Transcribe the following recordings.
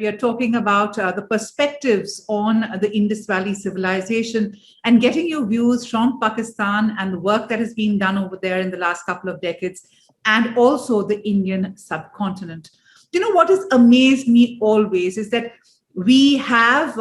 we are talking about the perspectives on the Indus Valley civilization and getting your views from Pakistan and the work that has been done over there in the last couple of decades, and also the Indian subcontinent. You know, what has amazed me always is that we have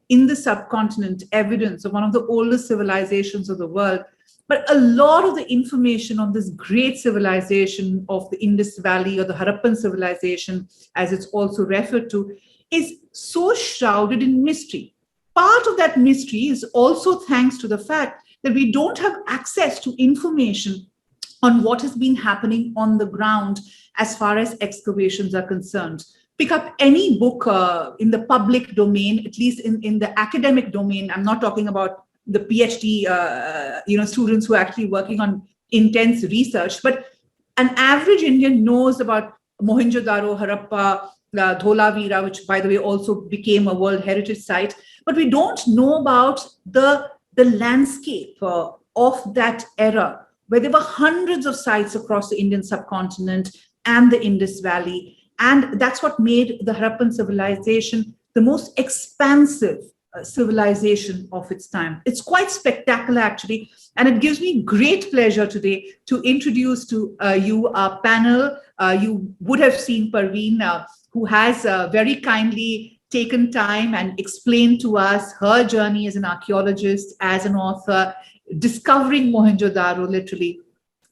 in the subcontinent evidence of one of the oldest civilizations of the world, but a lot of the information on this great civilization of the Indus Valley, or the Harappan civilization, as it's also referred to, is so shrouded in mystery. Part of that mystery is also thanks to the fact that we don't have access to information on what has been happening on the ground as far as excavations are concerned. Pick up any book in the public domain, at least in the academic domain. I'm not talking about the PhD students who are actually working on intense research, but an average Indian knows about Mohenjo-daro, Harappa, Dholavira, which by the way also became a World Heritage Site, but we don't know about the landscape of that era, where there were hundreds of sites across the Indian subcontinent and the Indus Valley. And that's what made the Harappan civilization the most expansive civilization of its time. It's quite spectacular, actually. And it gives me great pleasure today to introduce to you our panel. You would have seen Parveen, who has very kindly taken time and explained to us her journey as an archaeologist, as an author, discovering Mohenjo-daro, literally.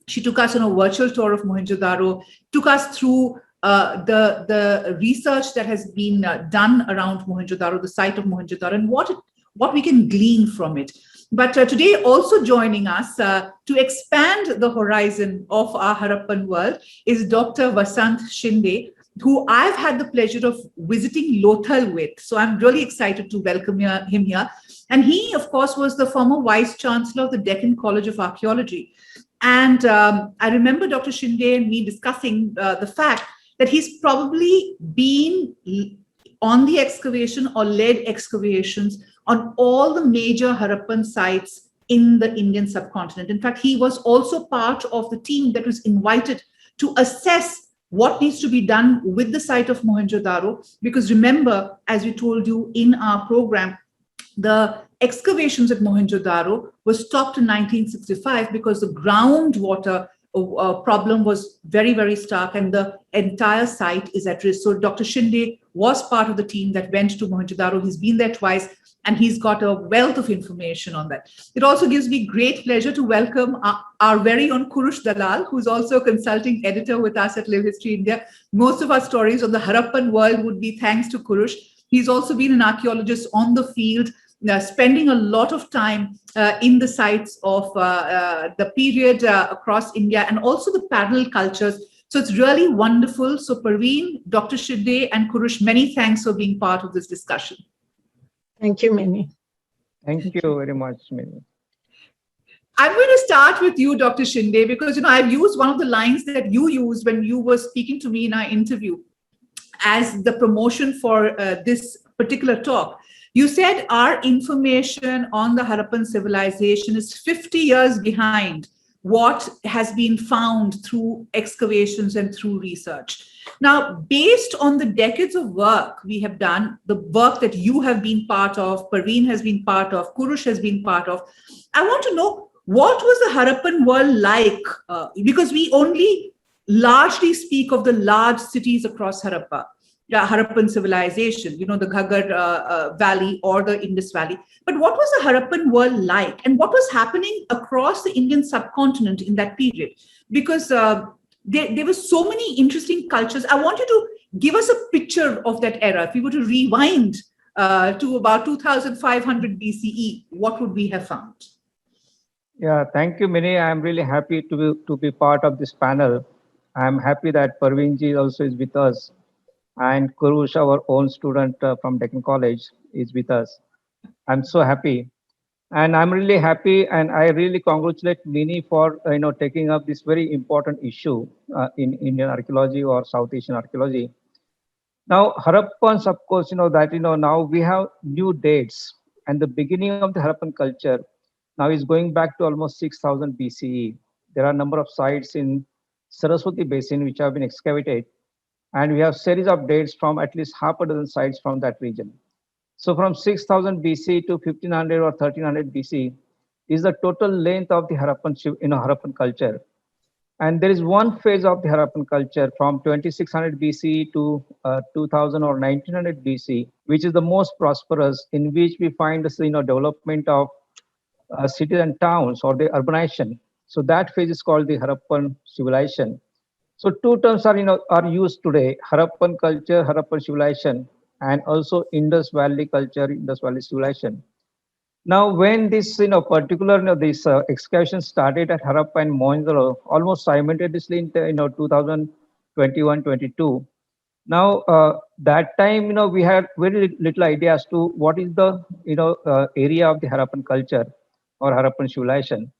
She took us on a virtual tour of Mohenjo-daro, took us through the research that has been done around Mohenjo-daro, the site of Mohenjo-daro, and what we can glean from it. But today, also joining us to expand the horizon of our Harappan world is Dr. Vasant Shinde, who I've had the pleasure of visiting Lothal with. So I'm really excited to welcome him here. And he, of course, was the former Vice Chancellor of the Deccan College of Archaeology. And I remember Dr. Shinde and me discussing the fact that he's probably been on the excavation or led excavations on all the major Harappan sites in the Indian subcontinent. In fact, he was also part of the team that was invited to assess what needs to be done with the site of Mohenjo-daro. Because remember, as we told you in our program, the excavations at Mohenjo-daro were stopped in 1965 because the groundwater problem was very, very stark, and the entire site is at risk. So Dr. Shinde was part of the team that went to Mohenjo-daro. He's been there twice, and he's got a wealth of information on that. It also gives me great pleasure to welcome our very own Kurush Dalal, who's also a consulting editor with us at Live History India. Most of our stories on the Harappan world would be thanks to Kurush. He's also been an archaeologist on the field, spending a lot of time in the sites of the period across India, and also the parallel cultures. So it's really wonderful. So Parveen, Dr. Shinde, and Kurush, many thanks for being part of this discussion. Thank you, Mini. Thank you very much, Mini. I'm going to start with you, Dr. Shinde, because I've used one of the lines that you used when you were speaking to me in our interview as the promotion for this particular talk. You said our information on the Harappan civilization is 50 years behind what has been found through excavations and through research. Now, based on the decades of work we have done, the work that you have been part of, Parveen has been part of, Kurush has been part of, I want to know, what was the Harappan world like? Because we only largely speak of the large cities across Harappa. Harappan civilization, the Ghaggar Valley or the Indus Valley. But what was the Harappan world like? And what was happening across the Indian subcontinent in that period? Because there were so many interesting cultures. I want you to give us a picture of that era. If we were to rewind to about 2500 BCE, what would we have found? Yeah, thank you, Mini. I'm really happy to be part of this panel. I'm happy that Parveenji also is with us. And Kurush, our own student from Deccan College, is with us. I'm so happy. And I'm really happy, and I really congratulate Mini for taking up this very important issue in Indian archaeology or South Asian archaeology. Now, Harappans, of course, now we have new dates, and the beginning of the Harappan culture now is going back to almost 6000 BCE. There are a number of sites in Saraswati Basin which have been excavated. And we have series of dates from at least half a dozen sites from that region. So from 6000 BC to 1500 or 1300 BC is the total length of the Harappan culture. And there is one phase of the Harappan culture from 2600 BC to 2000 or 1900 BC, which is the most prosperous, in which we find the development of cities and towns or the urbanization. So that phase is called the Harappan civilization. So two terms are are used today: Harappan culture, Harappan civilization, and also Indus Valley culture, Indus Valley civilization. Now, when this particular this excavation started at Harappa and Mohenjo-daro almost simultaneously in 2021-22. Now, that time we had very little idea as to what is the area of the Harappan culture or Harappan civilization.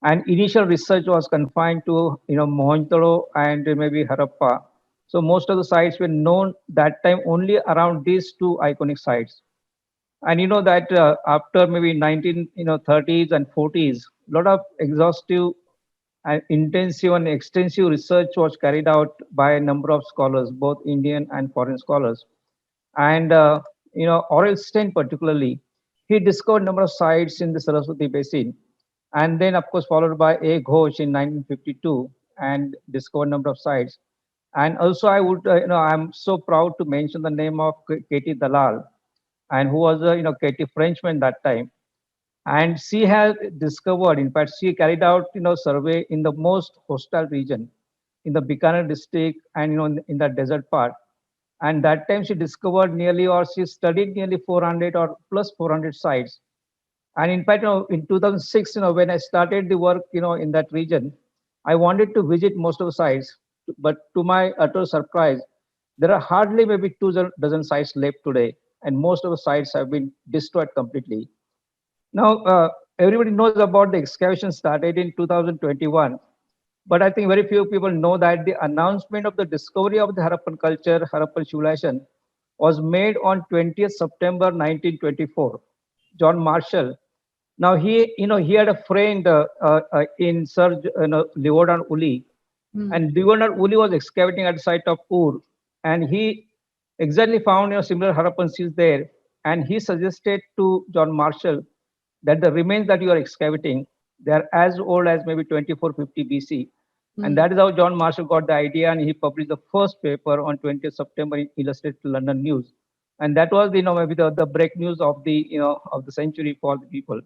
And initial research was confined to Mohenjo-daro and maybe Harappa. So most of the sites were known that time only around these two iconic sites. And that after maybe 1930s and 40s, a lot of exhaustive and intensive and extensive research was carried out by a number of scholars, both Indian and foreign scholars. And Orelstein particularly, he discovered a number of sites in the Saraswati Basin, and then of course followed by A. Ghosh in 1952 and discovered a number of sites. And also I would, I'm so proud to mention the name of Katie Dalal, and who was a Katie Frenchman that time. And she has discovered, in fact, she carried out survey in the most hostile region, in the Bikaner district and in the desert part. And that time she discovered nearly, or she studied nearly 400 or plus 400 sites. And in fact, in 2006, when I started the work, in that region, I wanted to visit most of the sites, but to my utter surprise, there are hardly maybe two dozen sites left today, and most of the sites have been destroyed completely. Now, everybody knows about the excavation started in 2021, but I think very few people know that the announcement of the discovery of the Harappan culture, Harappan civilization, was made on 20th September 1924. John Marshall. Now he had a friend in Sir Livingstone Uli, and Livingstone Uli was excavating at the site of Ur, and he exactly found similar Harappan seals there, and he suggested to John Marshall that the remains that you are excavating, they are as old as maybe 2450 BC. And that is how John Marshall got the idea, and he published the first paper on 20th September in Illustrated London News. And that was maybe the break news of the of the century for the people.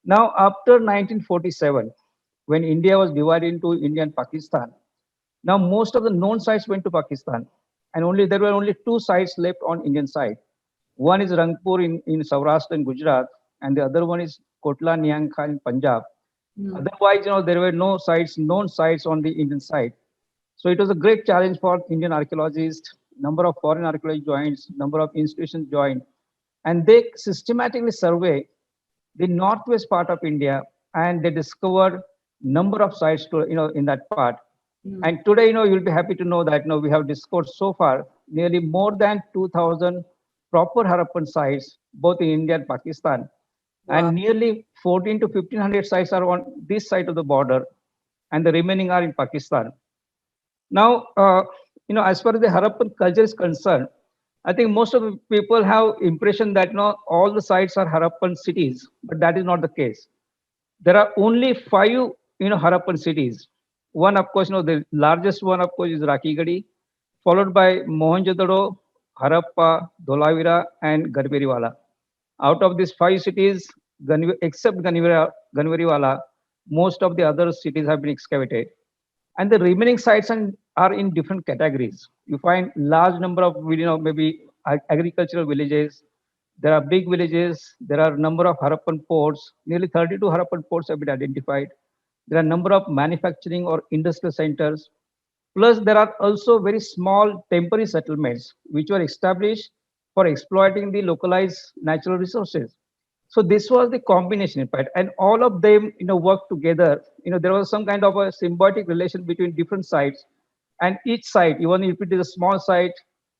Now, after 1947, when India was divided into India and Pakistan, now most of the known sites went to Pakistan, and there were only two sites left on Indian side. One is Rangpur in Saurashtra and Gujarat, and the other one is Kotla Nyang Khan in Punjab. Otherwise, there were no known sites on the Indian side. So it was a great challenge for Indian archaeologists. Number of foreign archaeologists joined, number of institutions joined, and they systematically survey the northwest part of India, and they discovered number of sites to, in that part. And today, you'll be happy to know that we have discovered so far nearly more than 2,000 proper Harappan sites, both in India and Pakistan. Wow. And nearly 14 to 1500 sites are on this side of the border, and the remaining are in Pakistan. Now, as far as the Harappan culture is concerned, I think most of the people have impression that all the sites are Harappan cities, but that is not the case. There are only 5 Harappan cities. One, of course, the largest one, of course, is Rakhigarhi, followed by Mohenjo-daro, Harappa, Dholavira, and Garhwariwala. Out of these 5 cities, except Garhwariwala, most of the other cities have been excavated. And the remaining sites are in different categories. You find large number of maybe agricultural villages. There are big villages. There are a number of Harappan ports. Nearly 32 Harappan ports have been identified. There are a number of manufacturing or industrial centers. Plus, there are also very small temporary settlements which were established for exploiting the localized natural resources. So this was the combination, in fact, and all of them, work together. There was some kind of a symbiotic relation between different sites, and each site, even if it is a small site,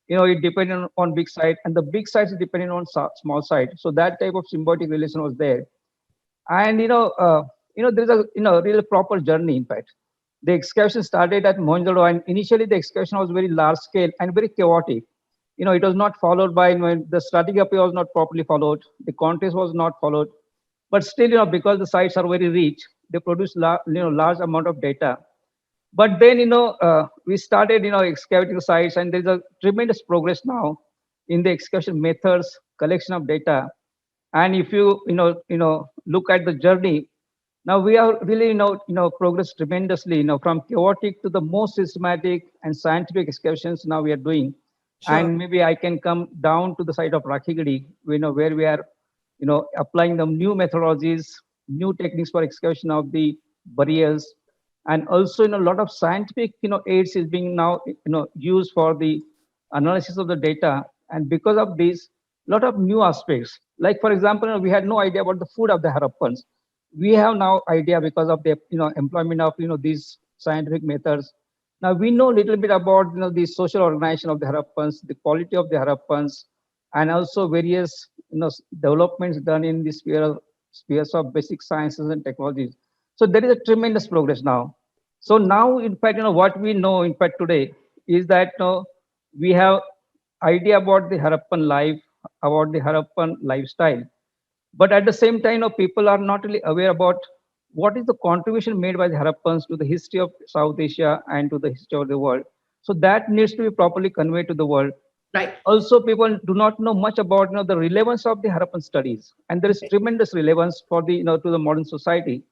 it depended on big site, and the big sites depending on small site. So that type of symbiotic relation was there, and there's a real proper journey, in fact. The excavation started at Mohenjo-daro, and initially the excavation was very large scale and very chaotic. It was not followed by, the stratigraphy was not properly followed, the contest was not followed. But still, because the sites are very rich, they produce large amount of data. But then, we started, excavating the sites, and there's a tremendous progress now in the excavation methods, collection of data. And if you, look at the journey, now we are really, progressed tremendously, from chaotic to the most systematic and scientific excavations now we are doing. Sure. And maybe I can come down to the site of Rakhigadi, where we are, applying the new methodologies, new techniques for excavation of the burials, and also, a lot of scientific, aids is being now, used for the analysis of the data. And because of this, a lot of new aspects, like for example, we had no idea about the food of the Harappans. We have now idea because of the, employment of, these scientific methods. Now we know a little bit about, the social organization of the Harappans, the quality of the Harappans, and also various, developments done in the spheres of basic sciences and technologies. So there is a tremendous progress now. So now, in fact, what we know, in fact, today is that we have idea about the Harappan life, about the Harappan lifestyle. But at the same time, people are not really aware about what is the contribution made by the Harappans to the history of South Asia and to the history of the world. So that needs to be properly conveyed to the world. Right. Also, people do not know much about the relevance of the Harappan studies, and there is tremendous relevance for the to the modern society.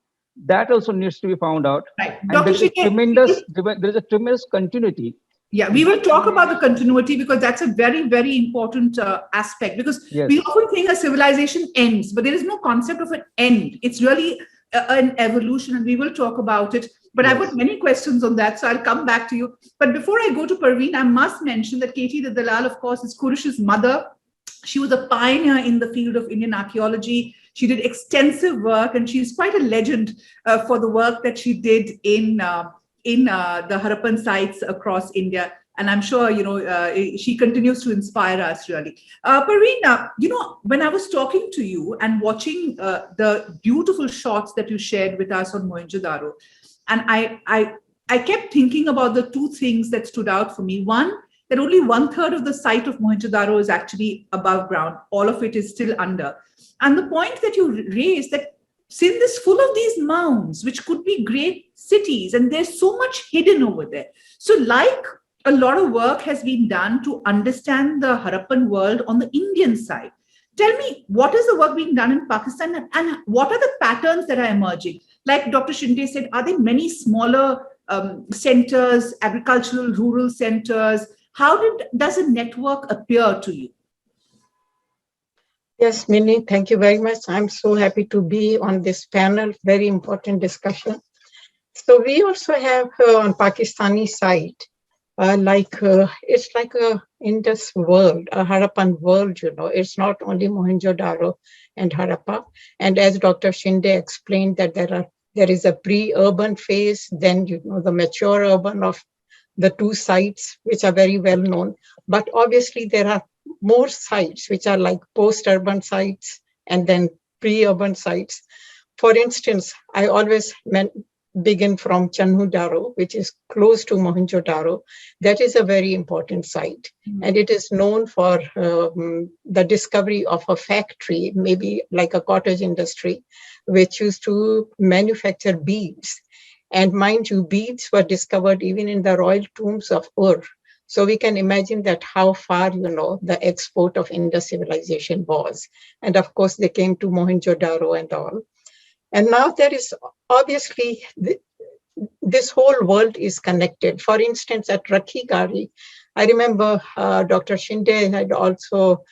That also needs to be found out. Right. And Dr. there is a tremendous continuity. Yeah, we will talk about the continuity because that's a very, very important aspect. Because Yes. we often think a civilization ends, but there is no concept of an end. It's really an evolution, and we will talk about it. But Yes. I've got many questions on that, so I'll come back to you. But before I go to Parveen, I must mention that Katie de Dalal, of course, is Kurush's mother. She was a pioneer in the field of Indian archaeology. She did extensive work, and she's quite a legend for the work that she did in the Harappan sites across India. And I'm sure, she continues to inspire us, really. Parveen, when I was talking to you and watching the beautiful shots that you shared with us on Mohenjo-daro, and I kept thinking about the two things that stood out for me. One, that only 1/3 of the site of Mohenjo-daro is actually above ground. All of it is still under. And the point that you raised, that Sindh is full of these mounds, which could be great cities, and there's so much hidden over there. So like a lot of work has been done to understand the Harappan world on the Indian side. Tell me, what is the work being done in Pakistan, and what are the patterns that are emerging? Like Dr. Shinde said, are there many smaller centers, agricultural, rural centers? How does a network appear to you? Yes, Minnie, thank you very much. I'm so happy to be on this panel, very important discussion. So we also have on Pakistani side, it's like a Indus world, a Harappan world, It's not only Mohenjo-daro and Harappa. And as Dr. Shinde explained, that there is a pre-urban phase, then, the mature urban of the two sites, which are very well known. But obviously there are more sites which are like post-urban sites and then pre-urban sites. For instance, I always begin from Chanhu-Daro, which is close to Mohenjo-daro. That is a very important site. Mm-hmm. And it is known for the discovery of a factory, maybe like a cottage industry, which used to manufacture beads. And mind you, beads were discovered even in the royal tombs of Ur. So we can imagine that how far, the export of Indus civilization was. And of course, they came to Mohenjo-daro and all. And now there is obviously, this whole world is connected. For instance, at Rakhigari, I remember Dr. Shinde had also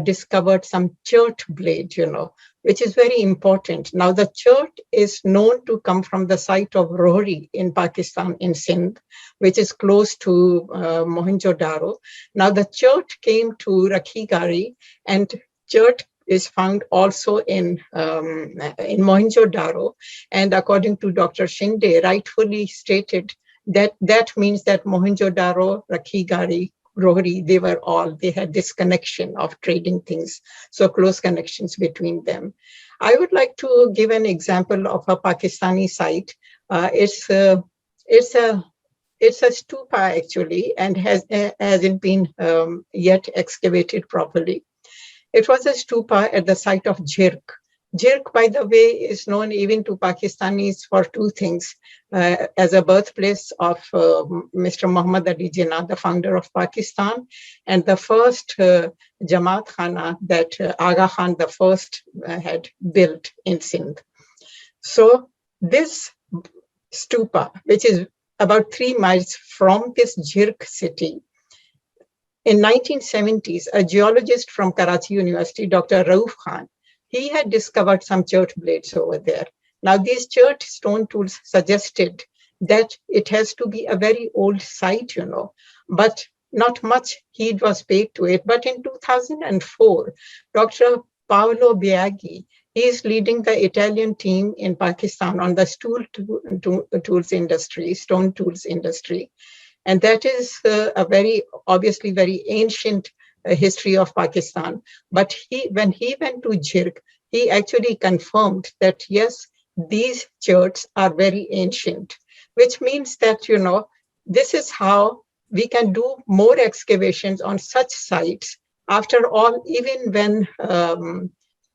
discovered some chert blade, which is very important. Now, the chert is known to come from the site of Rohri in Pakistan, in Sindh, which is close to Mohenjo-daro. Now, the chert came to Rakhigari, and chert is found also in Mohenjo-daro. And according to Dr. Shinde, rightfully stated that means that Mohenjo-daro, Rakhigari, Rohri, they had this connection of trading things, so close connections between them. I would like to give an example of a Pakistani site. It's a stupa actually, and hasn't been yet excavated properly. It was a stupa at the site of Jirk. Jirk, by the way, is known even to Pakistanis for two things: as a birthplace of Mr. Muhammad Ali Jinnah, the founder of Pakistan, and the first Jamaat Khana that Aga Khan the first had built in Sindh. So this stupa, which is about 3 miles from this Jirk city, in 1970s, a geologist from Karachi University, Dr. Rauf Khan, he had discovered some chert blades over there. Now, these chert stone tools suggested that it has to be a very old site, but not much heed was paid to it. But in 2004, Dr. Paolo Biaggi, he is leading the Italian team in Pakistan on the stone tools industry. And that is a very, obviously very ancient history of Pakistan. But when he went to Jirk, he actually confirmed that, yes, these cherts are very ancient, which means that, this is how we can do more excavations on such sites. After all, even when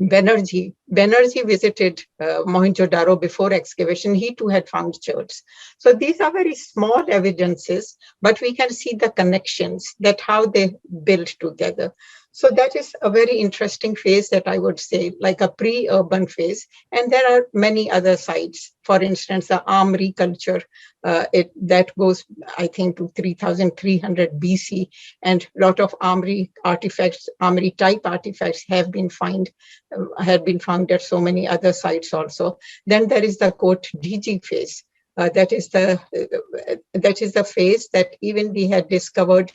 Banerjee visited Mohenjo-daro before excavation, he too had found cherts. So these are very small evidences, but we can see the connections, that how they build together. So that is a very interesting phase that I would say, like a pre-urban phase. And there are many other sites. For instance, the Amri culture, that goes, I think, to 3,300 BC. And a lot of Amri artifacts, Amri type artifacts have been found at so many other sites also. Then there is the Kot Diji phase. That is the phase that even we had discovered,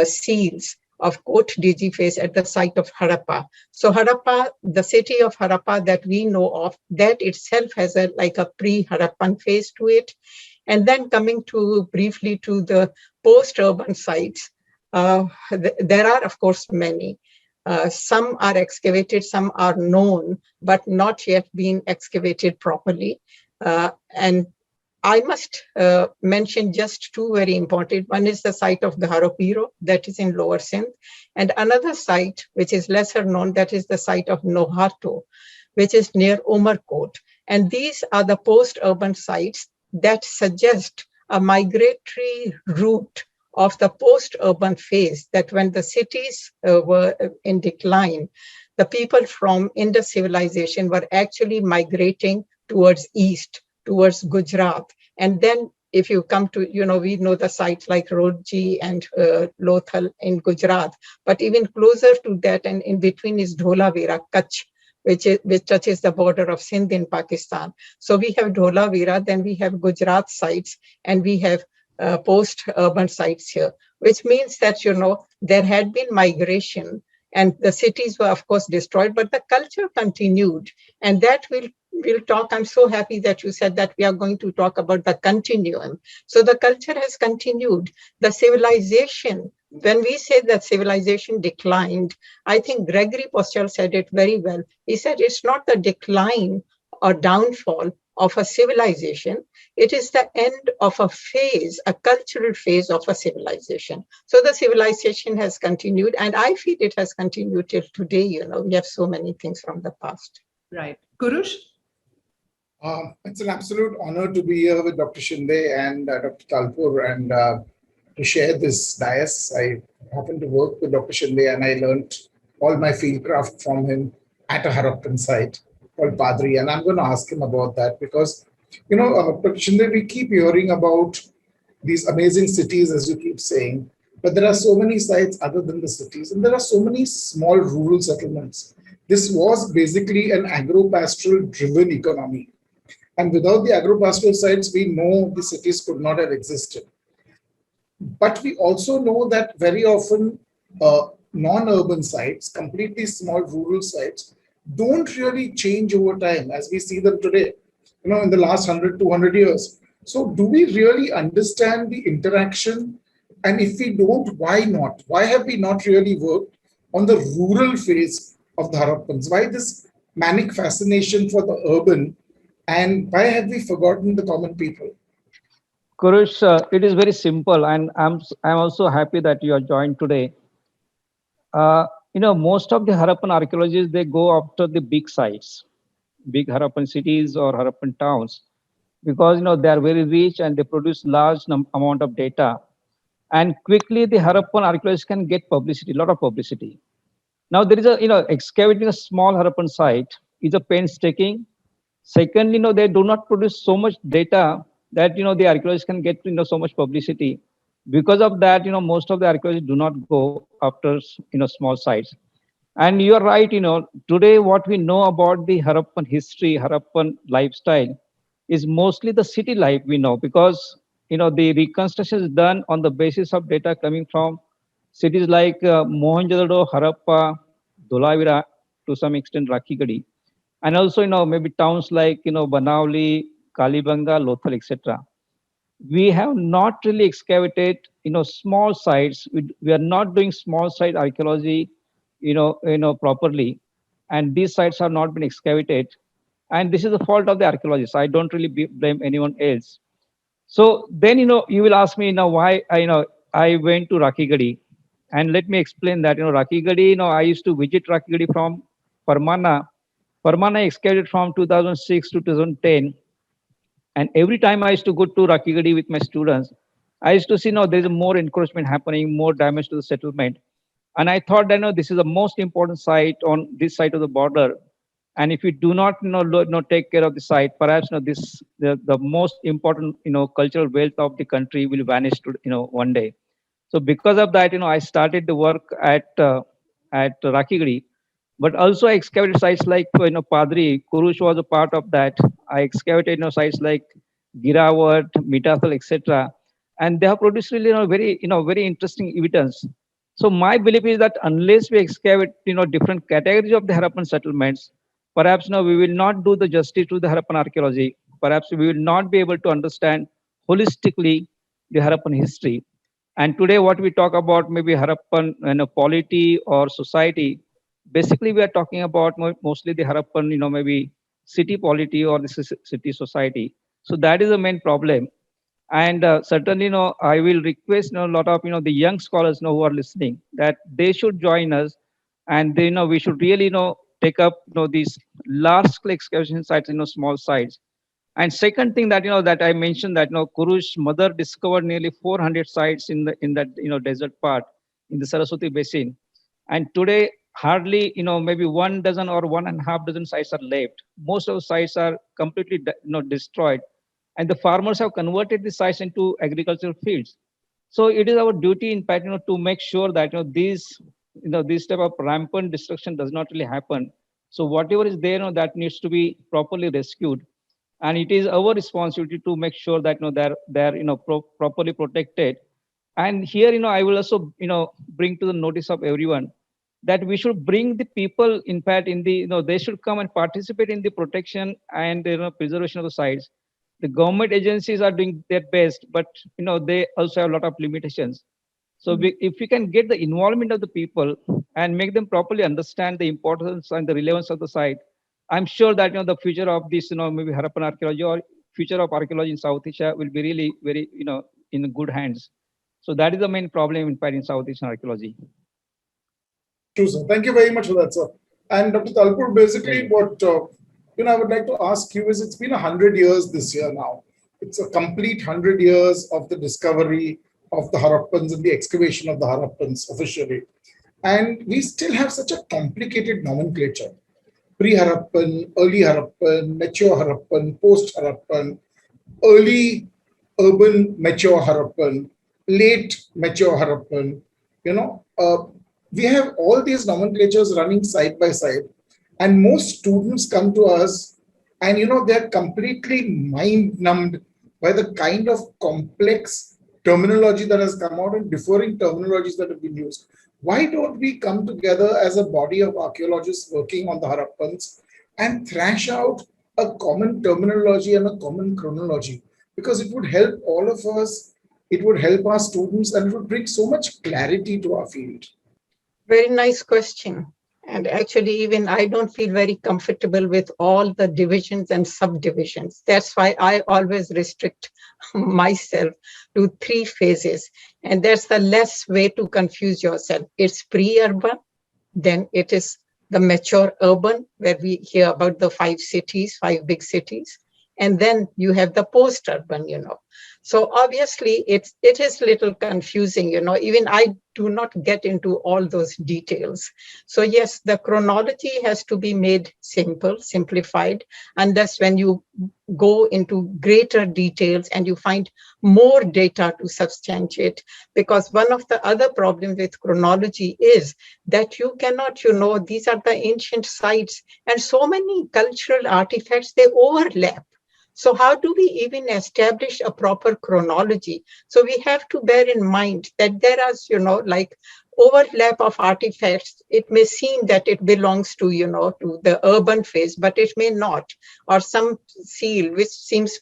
seals of Kot Diji phase at the site of Harappa. So Harappa, the city of Harappa that we know of, that itself has a pre-Harappan phase to it. And then coming briefly to the post-urban sites, there are, of course, many. Some are excavated, some are known, but not yet been excavated properly. And I must mention just two very important. One is the site of Garo Piro, that is in Lower Sindh, and another site, which is lesser known, that is the site of Nohato, which is near Umarkot. And these are the post-urban sites that suggest a migratory route of the post-urban phase, that when the cities were in decline, the people from Indus civilization were actually migrating towards east, towards Gujarat. And then if you come to, we know the sites like Rodji and Lothal in Gujarat, but even closer to that and in between is Dholavira, Kutch, which touches the border of Sindh in Pakistan. So we have Dholavira, then we have Gujarat sites, and we have post-urban sites here, which means that, there had been migration and the cities were, of course, destroyed, but the culture continued. And that we'll talk. I'm so happy that you said that we are going to talk about the continuum. So the culture has continued. The civilization, when we say that civilization declined, I think Gregory Postel said it very well. He said it's not the decline or downfall of a civilization, it is the end of a phase, a cultural phase of a civilization. So the civilization has continued, and I feel it has continued till today. We have so many things from the past. Right. Kurush? It's an absolute honor to be here with Dr. Shinde and Dr. Talpur and to share this dais. I happened to work with Dr. Shinde and I learned all my fieldcraft from him at a Harappan site called Padri. And I'm going to ask him about that because, Dr. Shinde, we keep hearing about these amazing cities, as you keep saying, but there are so many sites other than the cities, and there are so many small rural settlements. This was basically an agro-pastoral driven economy. And without the agro-pastoral sites, we know the cities could not have existed. But we also know that very often non-urban sites, completely small rural sites, don't really change over time as we see them today, in the last 100, 200 years. So do we really understand the interaction? And if we don't, why not? Why have we not really worked on the rural phase of the Harappans? Why this manic fascination for the urban? And why have we forgotten the common people? Kurush, it is very simple, and I'm also happy that you are joined today. Most of the Harappan archaeologists, they go after the big sites, big Harappan cities or Harappan towns, because they are very rich and they produce large amount of data, and quickly the Harappan archaeologists can get publicity, a lot of publicity. Now there is excavating a small Harappan site is a painstaking. Second, they do not produce so much data that the archaeologists can get so much publicity. Because of that, most of the archaeologists do not go after small sites. And you are right, today what we know about the Harappan history, Harappan lifestyle is mostly the city life we know, because the reconstruction is done on the basis of data coming from cities like Mohenjo-daro, Harappa, Dholavira, to some extent Rakhigarhi, and also maybe towns like Banavali, Kalibanga, Lothal, etc. We have not really excavated small sites. We are not doing small site archaeology properly, and these sites have not been excavated, and this is the fault of the archaeologists. I don't really blame anyone else. So then you will ask me now why I went to Rakhigarhi, and let me explain that. Rakhigarhi, I used to visit Rakhigarhi from Parmana. Parmana excavated from 2006 to 2010, and every time I used to go to Rakhigarhi with my students, I used to see there is more encroachment happening, more damage to the settlement. And I thought that this is the most important site on this side of the border. And if we do not take care of the site, perhaps this the most important cultural wealth of the country will vanish to one day. So because of that, I started the work at Rakhigarhi, but also I excavated sites like Padri, Kurush was a part of that. I excavated sites like Girawat, Mitathal, etc. And they have produced really very interesting evidence. So my belief is that unless we excavate different categories of the Harappan settlements, perhaps we will not do the justice to the Harappan archaeology. Perhaps we will not be able to understand holistically the Harappan history. And today, what we talk about, maybe Harappan polity or society, basically we are talking about mostly the Harappan, maybe city polity or the city society. So that is the main problem. And certainly, I will request a lot of the young scholars who are listening that they should join us, and they we should really take up these large scale excavation sites, small sites. And second thing that that I mentioned that Kurush mother discovered nearly 400 sites in that desert part in the Saraswati basin, and today hardly maybe 1 dozen or 1.5 dozen sites are left. Most of the sites are completely destroyed, and the farmers have converted the sites into agricultural fields. So it is our duty, in fact, to make sure that this type of rampant destruction does not really happen. So whatever is there, that needs to be properly rescued, and it is our responsibility to make sure that they're properly protected. And here I will also bring to the notice of everyone that we should bring the people, in fact, in the they should come and participate in the protection and preservation of the sites. The government agencies are doing their best, but they also have a lot of limitations. So if we can get the involvement of the people and make them properly understand the importance and the relevance of the site, I'm sure that the future of this maybe Harappan archaeology or future of archaeology in South Asia will be really very in good hands. So that is the main problem, in fact, in South Asian archaeology. True, sir. Thank you very much for that, sir. And Dr. Talpur, basically what I would like to ask you is, it's been 100 years this year now. It's a complete 100 years of the discovery of the Harappans and the excavation of the Harappans officially. And we still have such a complicated nomenclature. Pre-Harappan, early Harappan, mature Harappan, post-Harappan, early urban mature Harappan, late mature Harappan. We have all these nomenclatures running side by side, and most students come to us and they're completely mind numbed by the kind of complex terminology that has come out and differing terminologies that have been used. Why don't we come together as a body of archaeologists working on the Harappans and thrash out a common terminology and a common chronology? Because it would help all of us, it would help our students, and it would bring so much clarity to our field. Very nice question. And actually, even I don't feel very comfortable with all the divisions and subdivisions. That's why I always restrict myself to 3 phases. And that's the less way to confuse yourself. It's pre-urban, then it is the mature urban, where we hear about the 5 cities, 5 big cities. And then you have the post-urban, So obviously it is little confusing, even I do not get into all those details. So yes, the chronology has to be made simplified, unless when you go into greater details and you find more data to substantiate. Because one of the other problems with chronology is that you cannot, these are the ancient sites and so many cultural artifacts, they overlap. So how do we even establish a proper chronology? So we have to bear in mind that there are, like overlap of artifacts. It may seem that it belongs to, to the urban phase, but it may not. Or some seal, which seems,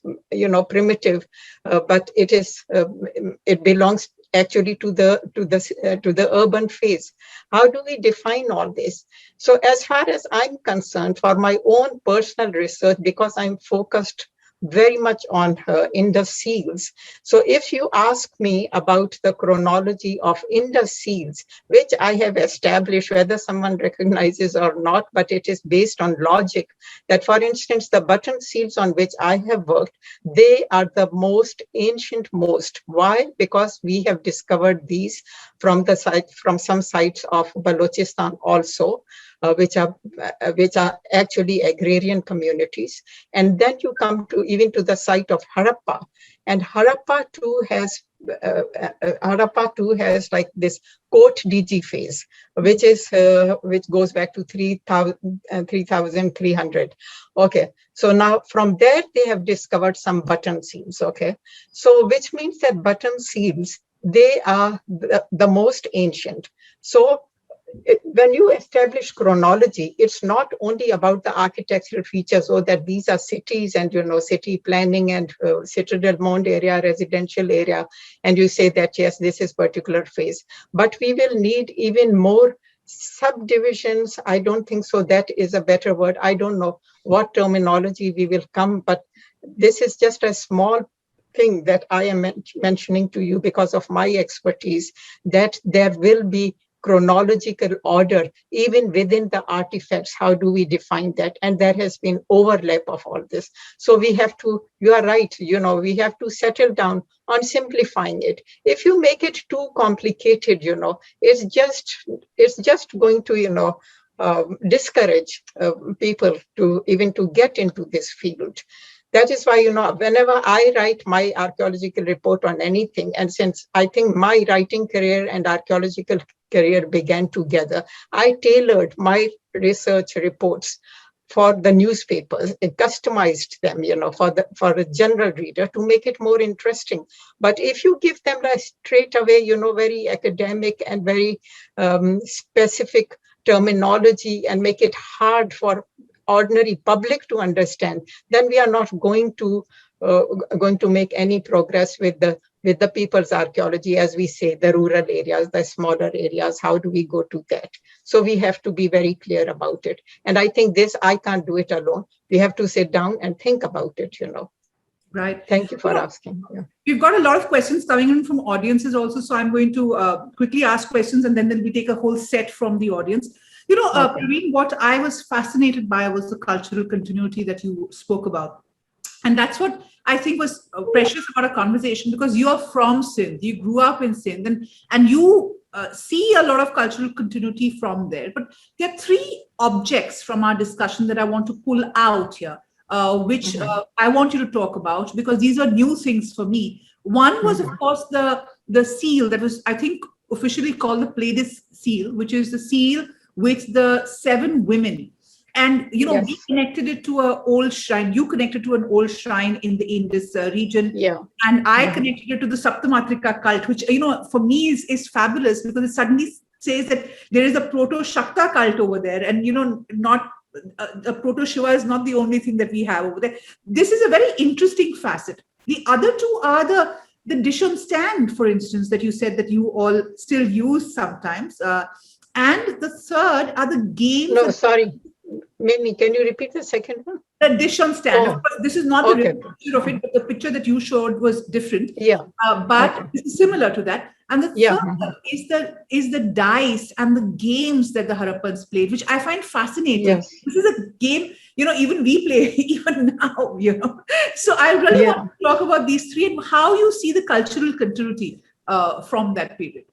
primitive, but it belongs actually to the urban phase. How do we define all this? So as far as I'm concerned, for my own personal research, because I'm focused very much on Indus seals. So if you ask me about the chronology of Indus seals, which I have established, whether someone recognizes or not, but it is based on logic, that for instance, the button seals on which I have worked, they are the most ancient. Why? Because we have discovered these from some sites of Balochistan also, which are actually agrarian communities. And then you come to even to the site of Harappa, and Harappa too has like this Kot DG phase, which goes back to 3,300. Okay, so now from there they have discovered some button seals. Okay, so which means that button seals, they are the most ancient. So when you establish chronology, it's not only about the architectural features, or that these are cities and, city planning and Citadel Mount area, residential area, and you say that, yes, this is particular phase. But we will need even more subdivisions. I don't think so. That is a better word. I don't know what terminology we will come, but this is just a small thing that I am mentioning to you because of my expertise, that there will be chronological order even within the artifacts. How do we define that? And there has been overlap of all this. So we have to, you are right, we have to settle down on simplifying it. If you make it too complicated, it's just going to, discourage people to get into this field. That is why, whenever I write my archaeological report on anything, and since I think my writing career and archaeological career began together, I tailored my research reports for the newspapers and customized them, for a general reader to make it more interesting. But if you give them straight away, very academic and very specific terminology and make it hard for ordinary public to understand, then we are not going to make any progress with the people's archaeology, as we say, the rural areas, the smaller areas. How do we go to that? So we have to be very clear about it. And I think I can't do it alone. We have to sit down and think about it, Right. Thank you for asking. Yeah. We've got a lot of questions coming in from audiences also. So I'm going to quickly ask questions, and then we take a whole set from the audience. Praveen, what I was fascinated by was the cultural continuity that you spoke about. And that's what I think was precious about our conversation, because you're from Sindh, you grew up in Sindh, and you see a lot of cultural continuity from there. But there are 3 objects from our discussion that I want to pull out here, which I want you to talk about, because these are new things for me. One was, of course, the seal that was, I think, officially called the Pleiades seal, which is the seal with the 7 women. And, Yes. we connected it to an old shrine. You connected to an old shrine in this region. Yeah. And I connected it to the Saptamatrika cult, which, for me is fabulous, because it suddenly says that there is a proto-Shakta cult over there. And, not a proto-Shiva is not the only thing that we have over there. This is a very interesting facet. The other 2 are the dish on stand, for instance, that you said that you all still use sometimes. And the third are the games. No, sorry. Mimi, can you repeat the second one? The dish on stand. Of Oh, course, this is not the okay. real picture of it, but the picture that you showed was different. Yeah. But Okay. it's similar to that. And the Yeah. third is the dice and the games that the Harappans played, which I find fascinating. Yes. This is a game, even we play even now, So I really Yeah. want to talk about these three and how you see the cultural continuity from that period.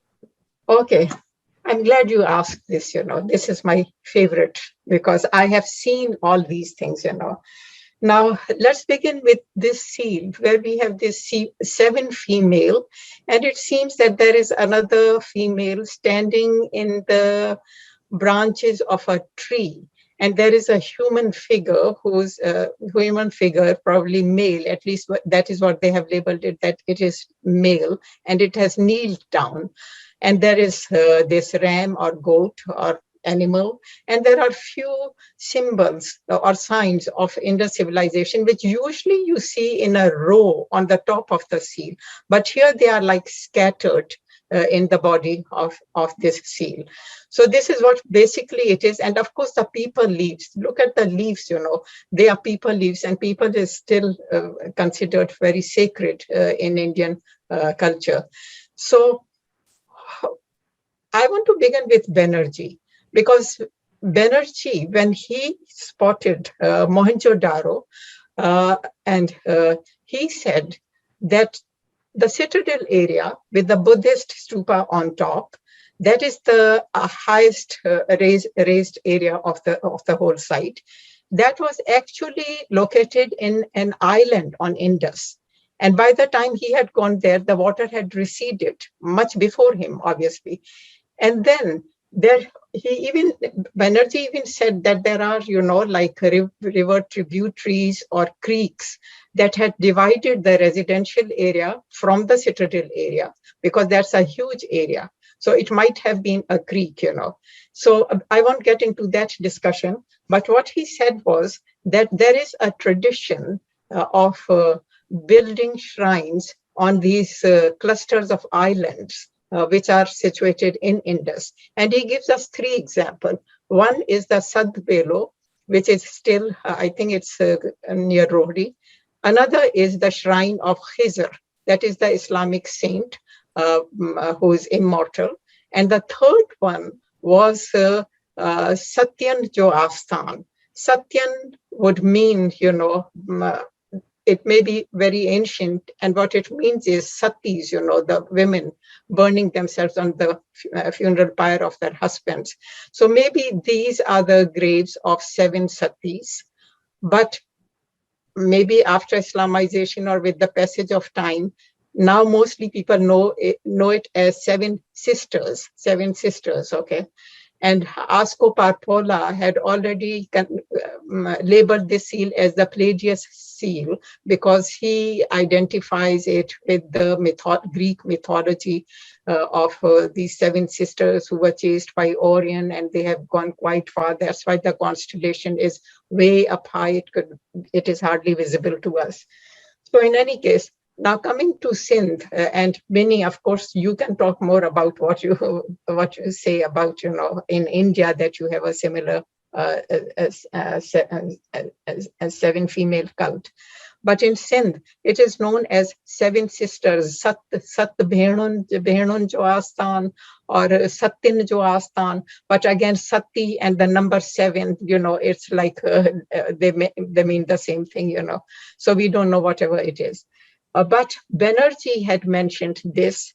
Okay. I'm glad you asked this, this is my favorite because I have seen all these things, Now, let's begin with this seal where we have this 7 female, and it seems that there is another female standing in the branches of a tree. And there is a human figure who's a human figure, probably male, at least that is what they have labeled it, that it is male, and it has kneeled down. And there is this ram or goat or animal, and there are few symbols or signs of Indus civilization, which usually you see in a row on the top of the seal. But here they are like scattered in the body of this seal. So this is what basically it is. And of course, the peepal leaves, look at the leaves, they are peepal leaves, and peepal is still considered very sacred in Indian culture. So I want to begin with Banerjee, because Banerjee, when he spotted Mohenjo-daro, and he said that the citadel area with the Buddhist stupa on top, that is the highest raised area of the whole site. That was actually located in an island on Indus. And by the time he had gone there, the water had receded much before him, obviously. And then Banerjee even said that there are, like river tributaries or creeks that had divided the residential area from the citadel area, because that's a huge area. So it might have been a creek, So I won't get into that discussion. But what he said was that there is a tradition of building shrines on these clusters of islands, which are situated in Indus. And he gives us 3 examples. One is the Sadbelo, which is still, I think it's near Rohri. Another is the shrine of Khizr, that is the Islamic saint who is immortal. And the third one was Satyan Jo Asthan. Satyan would mean, it may be very ancient, and what it means is satis, the women burning themselves on the funeral pyre of their husbands. So maybe these are the graves of 7 satis, but maybe after Islamization or with the passage of time, now mostly people know it as 7 sisters, okay? And Asko Parpola had already labeled this seal as the Pelagius seal because he identifies it with the Greek mythology of these 7 sisters who were chased by Orion, and they have gone quite far. That's why the constellation is way up high. It is hardly visible to us. So in any case, now coming to Sindh, and Minnie, of course, you can talk more about what you say about, in India that you have a similar 7 female cult. But in Sindh, it is known as 7 sisters, Sat Bhenun Jo Asthan or Satin Jo Asthan. But again, Sati and the number 7, it's like they mean the same thing, So we don't know whatever it is. But Banerjee had mentioned this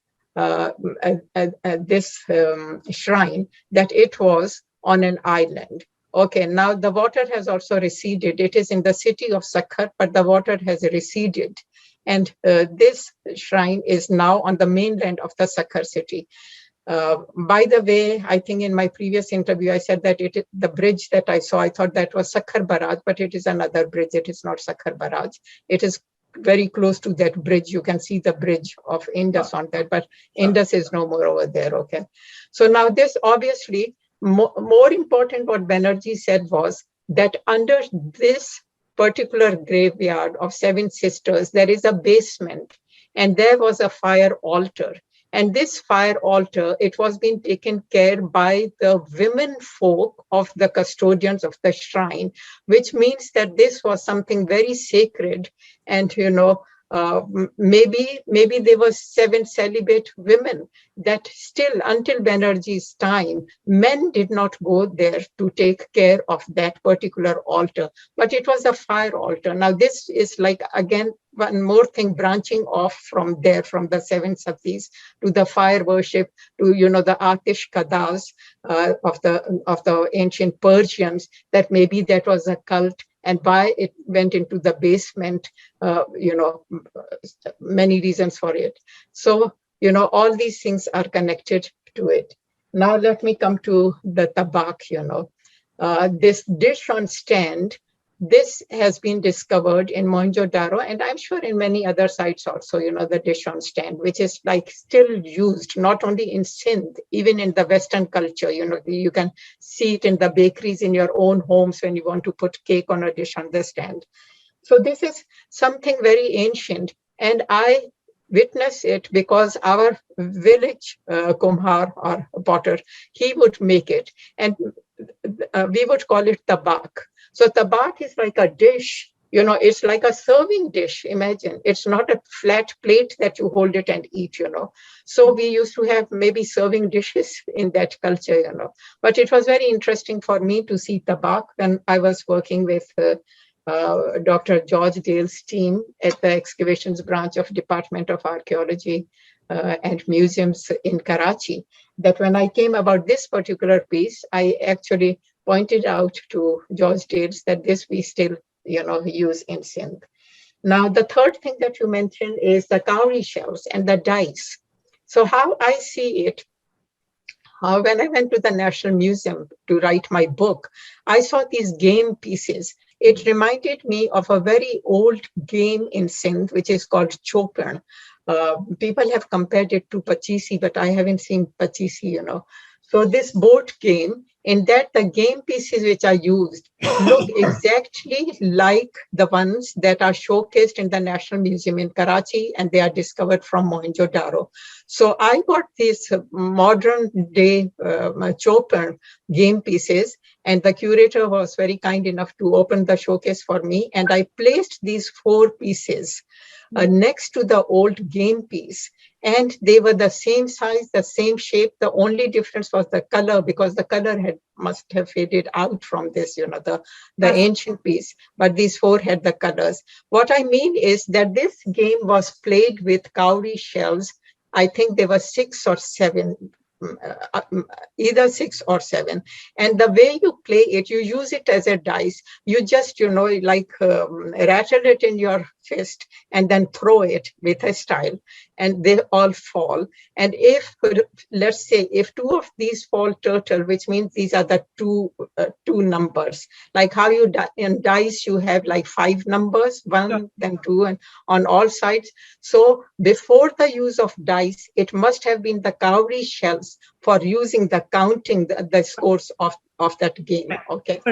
shrine, that it was on an island. Okay, now the water has also receded. It is in the city of Sakkar, but the water has receded. And this shrine is now on the mainland of the Sakkar city. By the way, I think in my previous interview, I said that the bridge that I saw, I thought that was Sakkar Barrage, but it is another bridge. It is not Sakkar Barrage. It is very close to that bridge. You can see the bridge of Indus on that, but Indus is no more over there, okay? So now this obviously, more important what Banerjee said was that under this particular graveyard of 7 sisters, there is a basement, and there was a fire altar. And this fire altar, it was being taken care by the women folk of the custodians of the shrine, which means that this was something very sacred. And, maybe there were 7 celibate women that still, until Banerjee's time, men did not go there to take care of that particular altar, but it was a fire altar. Now, this is like, again, one more thing branching off from there, from the 7 satis to the fire worship, to, the Atish Kadas of the ancient Persians, that maybe that was a cult, and why it went into the basement, many reasons for it. So, all these things are connected to it. Now, let me come to the tabak, this dish on stand. This has been discovered in Mohenjo-daro, and I'm sure in many other sites also, the dish on stand, which is like still used, not only in Sindh, even in the Western culture. You can see it in the bakeries in your own homes when you want to put cake on a dish on the stand. So this is something very ancient, and I witness it because our village kumhar or potter, he would make it, and we would call it tabak. So tabak is like a dish, it's like a serving dish. Imagine, it's not a flat plate that you hold it and eat, So we used to have maybe serving dishes in that culture, But it was very interesting for me to see tabak when I was working with Dr. George Dale's team at the excavations branch of Department of Archaeology and Museums in Karachi, that when I came about this particular piece, I actually pointed out to George Dales that this we still, use in Sindh. Now, the third thing that you mentioned is the cowrie shells and the dice. So how I see it, when I went to the National Museum to write my book, I saw these game pieces. It reminded me of a very old game in Sindh, which is called Chopin. People have compared it to Pachisi, but I haven't seen Pachisi, So this board game, in that the game pieces which are used look exactly like the ones that are showcased in the National Museum in Karachi, and they are discovered from Mohenjo-daro. So I got these modern day Chopin game pieces, and the curator was very kind enough to open the showcase for me, and I placed these 4 pieces next to the old game piece. And they were the same size, the same shape. The only difference was the color, because the color must have faded out from this, the ancient piece. But these 4 had the colors. What I mean is that this game was played with cowrie shells. I think there were 6 or 7. Either 6 or 7, and the way you play it, you use it as a dice. You just rattle it in your fist and then throw it with a style, and they all fall. And if, let's say, if 2 of these fall turtle, which means these are the two numbers, like how you in dice you have like 5 numbers, 1, then 2, and on all sides. So before the use of dice, it must have been the cowrie shells for using the counting the scores of that game. Okay.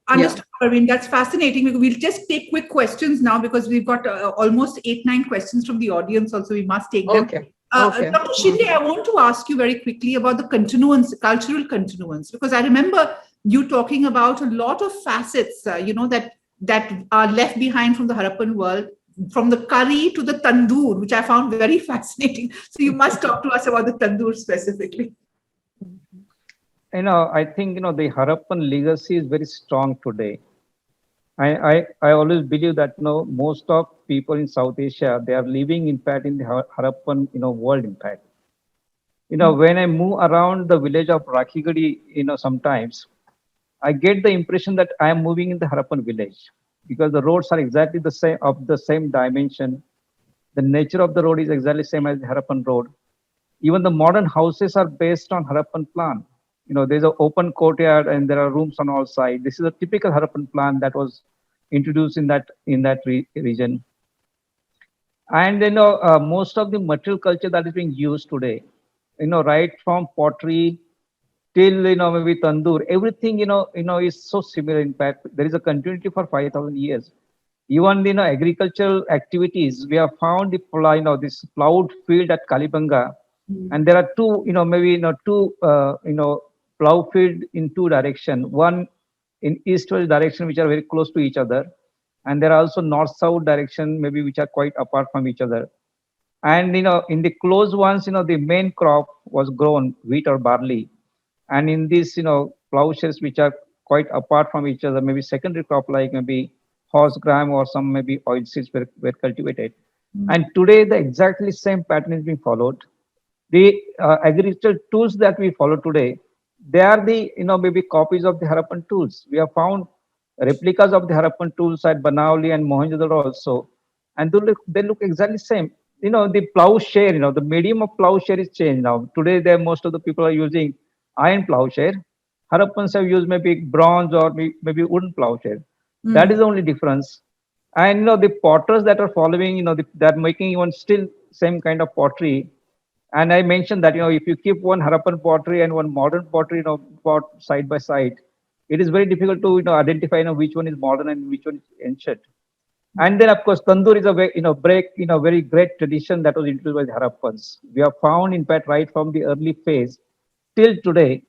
Understood, Parveen. That's fascinating. We'll just take quick questions now because we've got almost 8-9 questions from the audience also. We must take them. Okay. Dr. Shinde, I want to ask you very quickly about the continuance, cultural continuance, because I remember you talking about a lot of facets, that are left behind from the Harappan world, from the curry to the tandoor, which I found very fascinating. So you must talk to us about the tandoor specifically. I think, the Harappan legacy is very strong today. I always believe that, most of people in South Asia, they are living, in fact, in the Harappan, world, in fact. When I move around the village of Rakhigadi, sometimes I get the impression that I am moving in the Harappan village, because the roads are exactly the same, of the same dimension. The nature of the road is exactly the same as the Harappan road. Even the modern houses are based on Harappan plan. There's an open courtyard and there are rooms on all sides. This is a typical Harappan plan that was introduced in that region. And most of the material culture that is being used today, right from pottery till maybe tandoor, everything is so similar. In fact, there is a continuity for 5,000 years. Even agricultural activities, we have found this plowed field at Kalibanga And there are two, maybe, two, plow field in two direction, one in east-west direction, which are very close to each other. And there are also north-south direction, maybe, which are quite apart from each other. And, in the close ones, the main crop was grown, wheat or barley. And in these, plowshares, which are quite apart from each other, maybe secondary crop like maybe horse gram or some maybe oilseeds were cultivated. And today, the exactly same pattern is being followed. The agricultural tools that we follow today, they are the, maybe copies of the Harappan tools. We have found replicas of the Harappan tools at Banauli and Mohenjo-daro also, and they look exactly same. The plowshare, the medium of plowshare is changed now. Today, there most of the people are using iron plowshare. Harappans have used maybe bronze or maybe wooden plowshare. That is the only difference. And the potters that are following, they're making even still same kind of pottery. And I mentioned that if you keep one Harappan pottery and one modern pottery, pot side by side, it is very difficult to identify which one is modern and which one is ancient. And then of course tandoor is a very, very great tradition that was introduced by the Harappans. We have found, in fact, right from the early phase till today.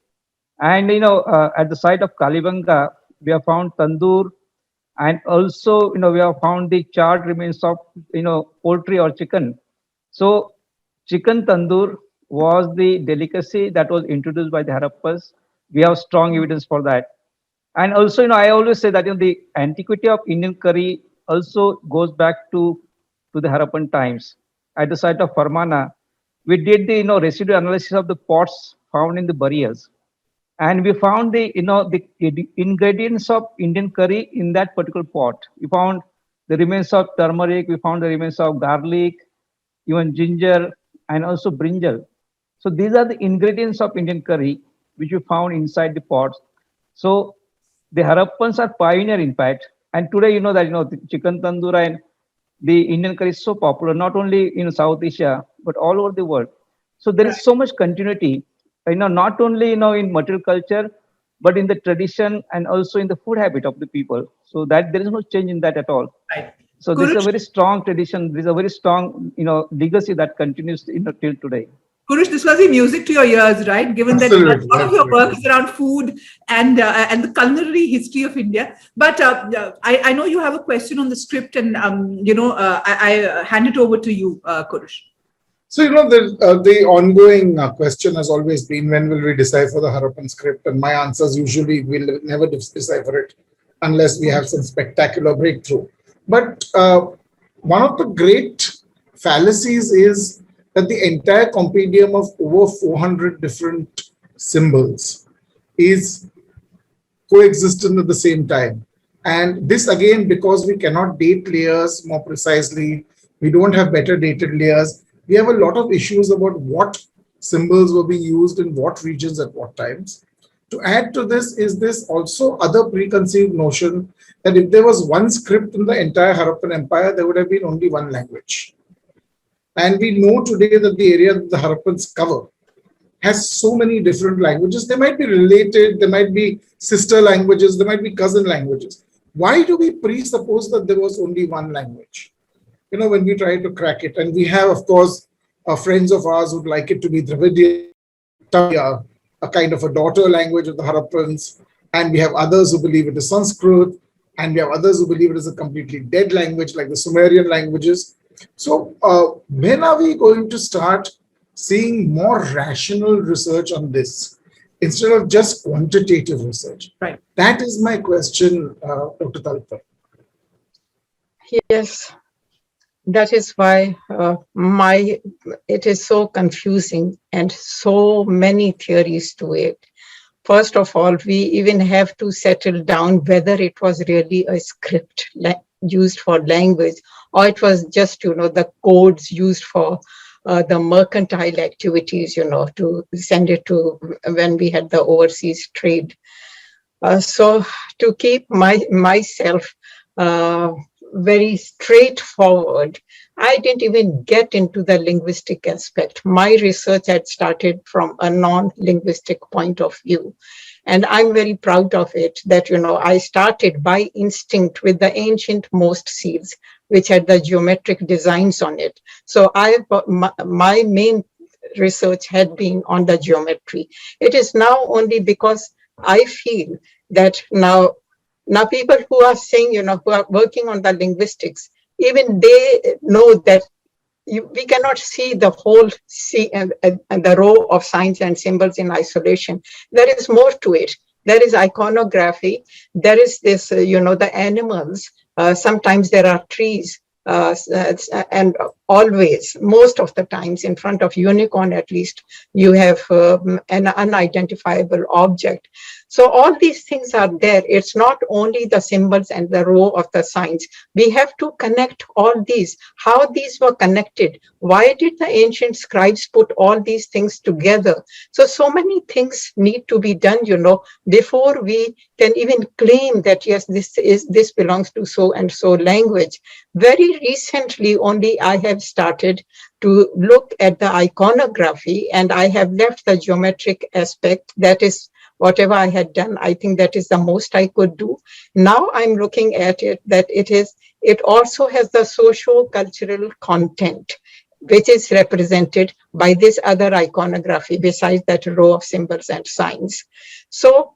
And at the site of Kalibanga, we have found tandoor, and also we have found the charred remains of poultry or chicken. So chicken tandoor was the delicacy that was introduced by the Harappans. We have strong evidence for that. And also, I always say that the antiquity of Indian curry also goes back to the Harappan times. At the site of Farmana, we did the residue analysis of the pots found in the burials, and we found the ingredients of Indian curry in that particular pot. We found the remains of turmeric, we found the remains of garlic, even ginger, and also brinjal. So these are the ingredients of Indian curry which we found inside the pots. So the Harappans are pioneer, in fact. And today, that the chicken tandoor and the Indian curry is so popular, not only in South Asia but all over the world. So there is so much continuity, not only in material culture, but in the tradition and also in the food habit of the people. So that there is no change in that at all. Right. So this is a very strong tradition. This is a very strong, legacy that continues, till today. Kurush, this was the music to your ears, right? Given Absolutely, that a lot of your work is around food and the culinary history of India. But I know you have a question on the script, and I hand it over to you, Kurush. So, the ongoing question has always been, when will we decipher the Harappan script? And my answer is usually we'll never decipher it unless we have some spectacular breakthrough. But one of the great fallacies is that the entire compendium of over 400 different symbols is coexistent at the same time. And this, again, because we cannot date layers more precisely, we don't have better dated layers. We have a lot of issues about what symbols were being used in what regions at what times. To add to this is this also other preconceived notion that if there was one script in the entire Harappan Empire, there would have been only one language. And we know today that the area that the Harappans cover has so many different languages. They might be related, they might be sister languages, they might be cousin languages. Why do we presuppose that there was only one language? When we try to crack it. And we have, of course, friends of ours who'd like it to be Dravidian, a kind of a daughter language of the Harappans. And we have others who believe it is Sanskrit. And we have others who believe it is a completely dead language, like the Sumerian languages. So when are we going to start seeing more rational research on this instead of just quantitative research? Right. That is my question, Dr. Talpar. Yes. That is why it is so confusing and so many theories to it. First of all, we even have to settle down whether it was really a script used for language, or it was just, the codes used for the mercantile activities, to send it to when we had the overseas trade. So to keep myself very straightforward, I didn't even get into the linguistic aspect. My research had started from a non-linguistic point of view. And I'm very proud of it that, I started by instinct with the ancient most seals, which had the geometric designs on it. So my main research had been on the geometry. It is now only because I feel that now people who are saying, who are working on the linguistics, even they know that we cannot see the whole and the row of signs and symbols in isolation. There is more to it. There is iconography. There is this, the animals. Sometimes there are trees. And always, most of the times, in front of unicorn at least, you have an unidentifiable object. So all these things are there. It's not only the symbols and the row of the signs. We have to connect all these, how these were connected. Why did the ancient scribes put all these things together? So many things need to be done, before we can even claim that, yes, this belongs to so and so language. Very recently only I have started to look at the iconography, and I have left the geometric aspect. That is whatever I had done. I think that is the most I could do. Now I'm looking at it that it also has the socio-cultural content, which is represented by this other iconography besides that row of symbols and signs. So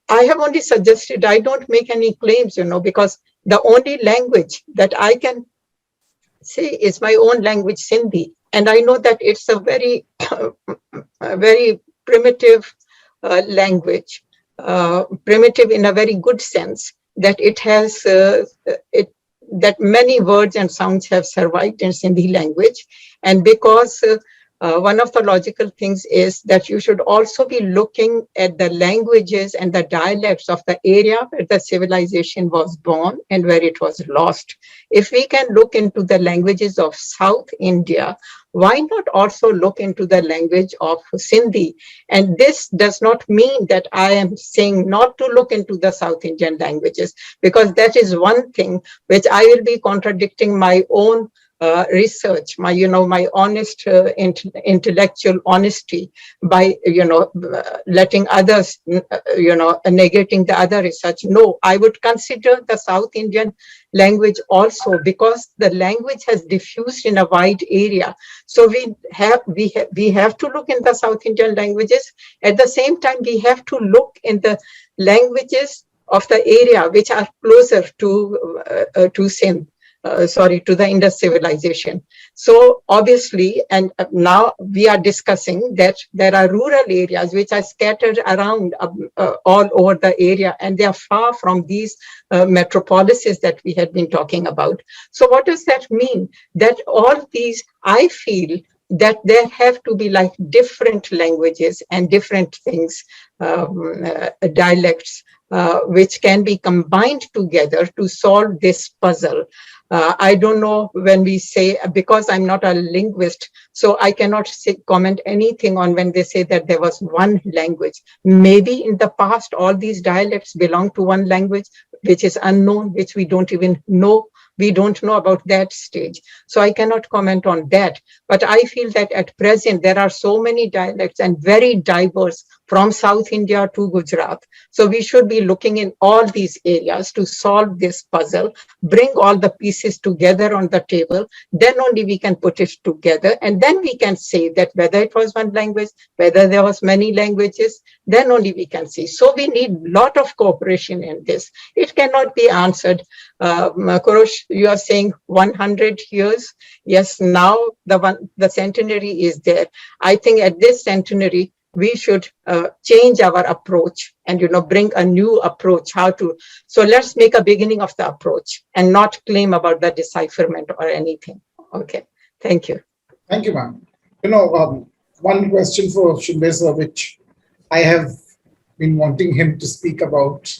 I have only suggested, I don't make any claims, because the only language that I can say is my own language, Sindhi. And I know that it's a very, very primitive language, primitive in a very good sense, that it has, that many words and sounds have survived in Sindhi language. And because one of the logical things is that you should also be looking at the languages and the dialects of the area where the civilization was born and where it was lost. If we can look into the languages of South India, why not also look into the language of Sindhi? And this does not mean that I am saying not to look into the South Indian languages, because that is one thing which I will be contradicting my own research, my honest intellectual honesty by, letting others, negating the other research. No, I would consider the South Indian language also, because the language has diffused in a wide area. So we have to look in the South Indian languages. At the same time, we have to look in the languages of the area which are closer to Sindh. To the Indus civilization. So obviously, and now we are discussing that there are rural areas which are scattered around all over the area, and they are far from these metropolises that we had been talking about. So what does that mean? That all these, I feel that there have to be like different languages and different things, dialects, which can be combined together to solve this puzzle. I don't know when we say, because I'm not a linguist, so I cannot comment anything on when they say that there was one language. Maybe in the past, all these dialects belong to one language, which is unknown, which we don't even know. We don't know about that stage. So I cannot comment on that. But I feel that at present, there are so many dialects and very diverse from South India to Gujarat. So we should be looking in all these areas to solve this puzzle, bring all the pieces together on the table. Then only we can put it together. And then we can say that whether it was one language, whether there was many languages, then only we can see. So we need a lot of cooperation in this. It cannot be answered. Kurush, you are saying 100 years. Yes, now the centenary is there. I think at this centenary, we should change our approach and, bring a new approach, so let's make a beginning of the approach and not claim about the decipherment or anything. Okay, thank you. Thank you, ma'am. One question for Shinde sir, which I have been wanting him to speak about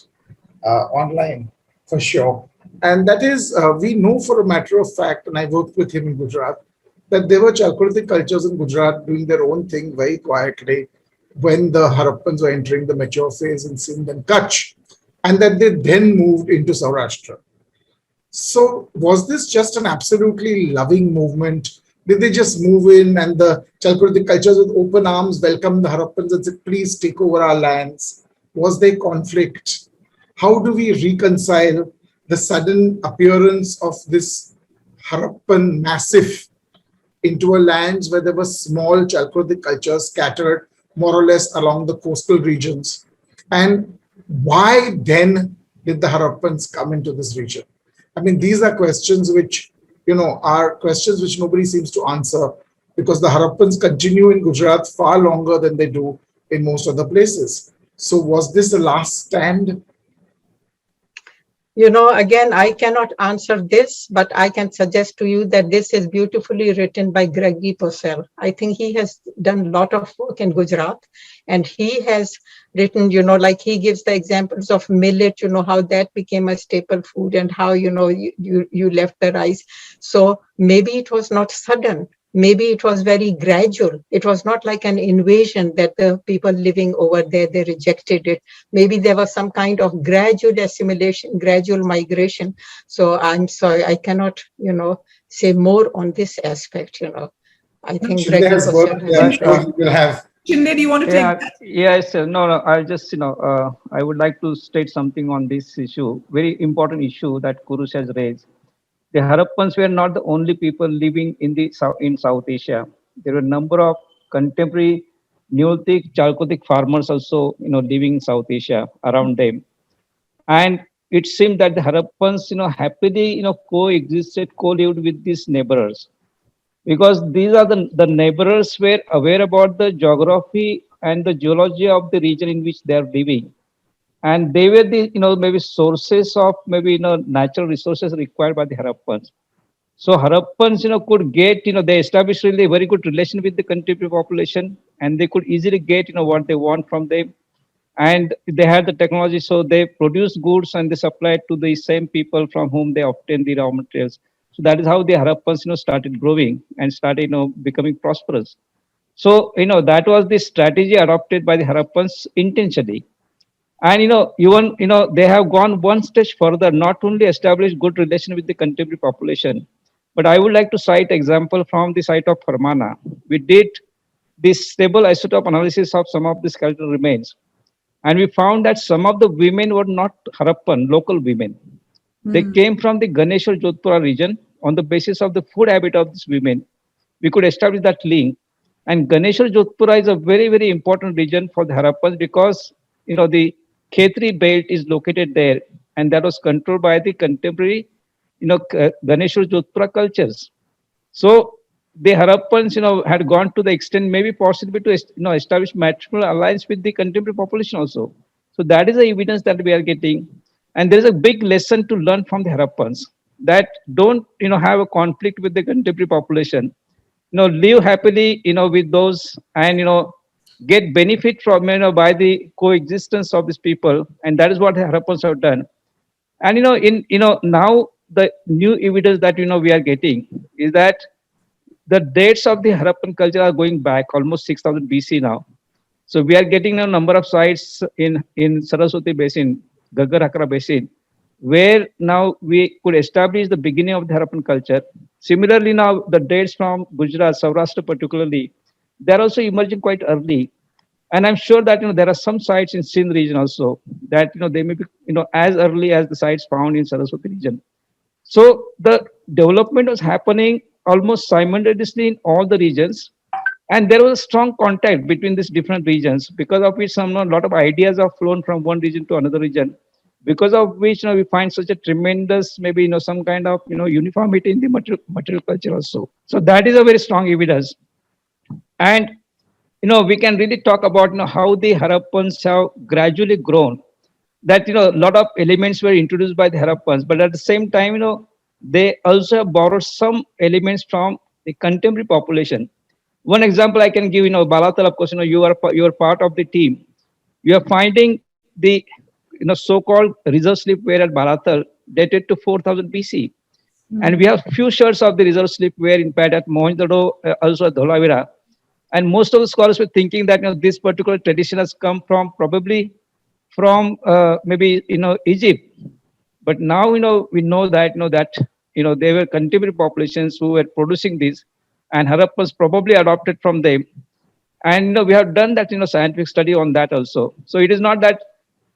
online for sure. And that is, we know for a matter of fact, and I worked with him in Gujarat, that there were Chalcolithic cultures in Gujarat doing their own thing very quietly when the Harappans were entering the mature phase in Sindh and Kutch, and that they then moved into Saurashtra. So was this just an absolutely loving movement? Did they just move in and the Chalcolithic cultures with open arms welcomed the Harappans and said, please take over our lands? Was there conflict? How do we reconcile the sudden appearance of this Harappan massif into a lands where there were small Chalcolithic cultures scattered more or less along the coastal regions. And why then did the Harappans come into this region? I mean, these are questions which, are questions which nobody seems to answer, because the Harappans continue in Gujarat far longer than they do in most other places. So was this the last stand? Again, I cannot answer this, but I can suggest to you that this is beautifully written by Gregory Purcell. I think he has done a lot of work in Gujarat, and he has written, like he gives the examples of millet, how that became a staple food and how, you left the rice. So maybe it was not sudden. Maybe it was very gradual. It was not like an invasion that the people living over there, they rejected it. Maybe there was some kind of gradual assimilation, gradual migration. So I'm sorry, I cannot, say more on this aspect, I think Shinde has worked there. I'm sure he will have. Shinde, do you want to take Yeah, that? yes, no, I'll just, I would like to state something on this issue, very important issue that Kurush has raised. The Harappans were not the only people living in South Asia. There were a number of contemporary Neolithic, Chalcolithic farmers also, living in South Asia around them. And it seemed that the Harappans, happily, coexisted, co-lived with these neighbors, because these are the neighbors were aware about the geography and the geology of the region in which they are living, and they were the maybe sources of maybe natural resources required by the Harappans. So Harappans could get they established really a very good relation with the contemporary population, and they could easily get what they want from them, and they had the technology, so they produced goods and they supplied to the same people from whom they obtained the raw materials. So that is how the Harappans started growing and started becoming prosperous. So that was the strategy adopted by the Harappans intentionally. And even they have gone one stage further, not only established good relation with the contemporary population, but I would like to cite example from the site of Farmana. We did this stable isotope analysis of some of the skeletal remains, and we found that some of the women were not Harappan, local women. They came from the Ganeshwar Jodhpura region. On the basis of the food habit of these women, we could establish that link. And Ganeshwar Jodhpura is a very, very important region for the Harappans, because the Khetri belt is located there, and that was controlled by the contemporary Ganeshwar Jodhpura cultures. So the Harappans had gone to the extent, maybe possibly, to establish matrimonial alliance with the contemporary population also. So that is the evidence that we are getting. And there is a big lesson to learn from the Harappans, that don't have a conflict with the contemporary population. Live happily with those, and get benefit from by the coexistence of these people. And that is what the Harappans have done. And now the new evidence that we are getting is that the dates of the Harappan culture are going back almost 6000 BC now. So we are getting a number of sites in Saraswati Basin, Gaggar Hakra Basin, where now we could establish the beginning of the Harappan culture. Similarly, now the dates from Gujarat, Saurashtra particularly, they are also emerging quite early. And I'm sure that there are some sites in Sindh region also that they may be as early as the sites found in Saraswati region. So the development was happening almost simultaneously in all the regions, and there was a strong contact between these different regions, because of which a lot of ideas are flown from one region to another region, because of which we find such a tremendous, maybe some kind of uniformity in the material culture also. So that is a very strong evidence. And we can really talk about how the Harappans have gradually grown. That a lot of elements were introduced by the Harappans, but at the same time, they also have borrowed some elements from the contemporary population. One example I can give, Balatal, of course, you are part of the team. You are finding the so-called reserve slipware at Balatal dated to 4000 BC. And we have few shards of the reserve slipware in fact at Mohenjo-daro, also at Dholavira. And most of the scholars were thinking that this particular tradition has come from probably from maybe Egypt. But now we know that they were contemporary populations who were producing this, and Harappans probably adopted from them. And we have done that scientific study on that also. So it is not that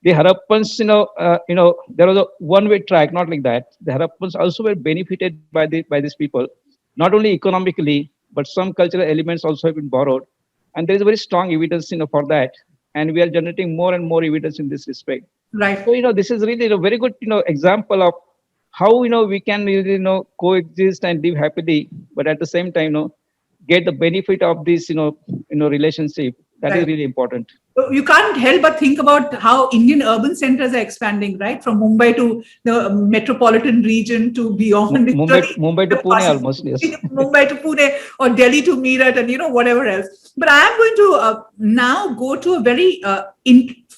the Harappans there was a one-way track, not like that. The Harappans also were benefited by these people, not only economically but some cultural elements also have been borrowed. And there is very strong evidence, for that. And we are generating more and more evidence in this respect. Right. So, this is really a very good, example of how, we can really, coexist and live happily, but at the same time, get the benefit of this, relationship. That is Right. really important. You can't help but think about how Indian urban centers are expanding, right? From Mumbai to the metropolitan region to beyond. It's really Mumbai to the Pune possibility. almost, yes. Mumbai to Pune or Delhi to Meerut and whatever else. But I am going to now go to a very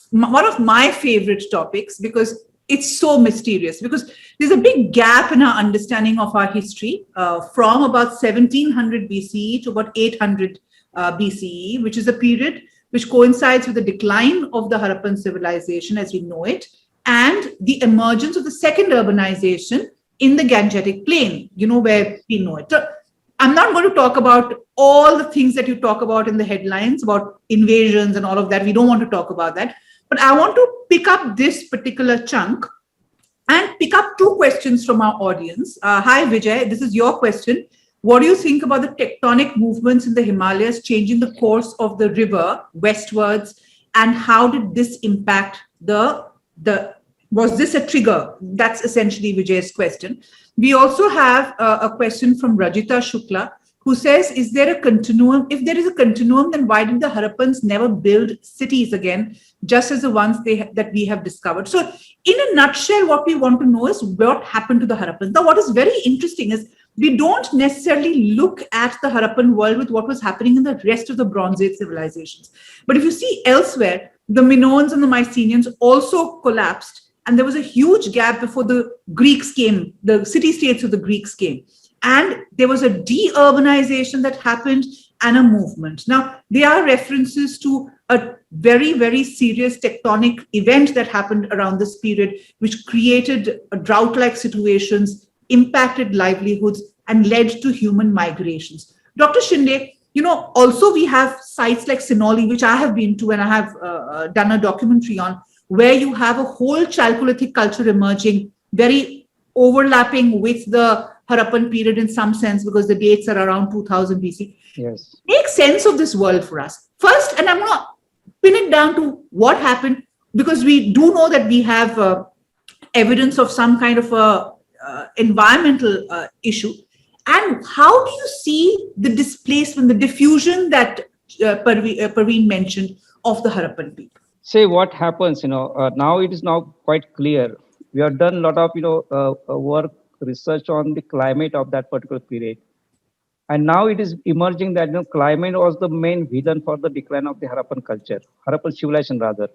one of my favorite topics, because it's so mysterious, because there's a big gap in our understanding of our history from about 1700 BCE to about 800 BCE, which is a period which coincides with the decline of the Harappan civilization as we know it, and the emergence of the second urbanization in the Gangetic Plain, where we know it. So I'm not going to talk about all the things that you talk about in the headlines about invasions and all of that. We don't want to talk about that. But I want to pick up this particular chunk and pick up two questions from our audience. Hi, Vijay. This is your question. What do you think about the tectonic movements in the Himalayas changing the course of the river westwards, and how did this impact was this a trigger? That's essentially Vijay's question. We also have a question from Rajita Shukla, who says, is there a continuum? If there is a continuum, then why did the Harappans never build cities again, just as the ones that we have discovered? So in a nutshell, what we want to know is what happened to the Harappans. Now, what is very interesting is we don't necessarily look at the Harappan world with what was happening in the rest of the Bronze Age civilizations. But if you see elsewhere, the Minoans and the Mycenaeans also collapsed, and there was a huge gap before the Greeks came, the city-states of the Greeks came. And there was a de-urbanization that happened and a movement. Now, there are references to a very, very serious tectonic event that happened around this period, which created drought-like situations, impacted livelihoods, and led to human migrations. Dr. Shinde, also we have sites like Sinoli, which I have been to and I have done a documentary on, where you have a whole Chalcolithic culture emerging, very overlapping with the Harappan period in some sense, because the dates are around 2000 BC. Yes. Make sense of this world for us. First, and I'm going to pin it down to what happened, because we do know that we have evidence of some kind of a environmental issue. And how do you see the displacement, the diffusion that Parveen mentioned of the Harappan people? Say what happens, now it is now quite clear. We have done a lot of, work, research on the climate of that particular period. And now it is emerging that climate was the main villain for the decline of the Harappan culture, Harappan civilization rather.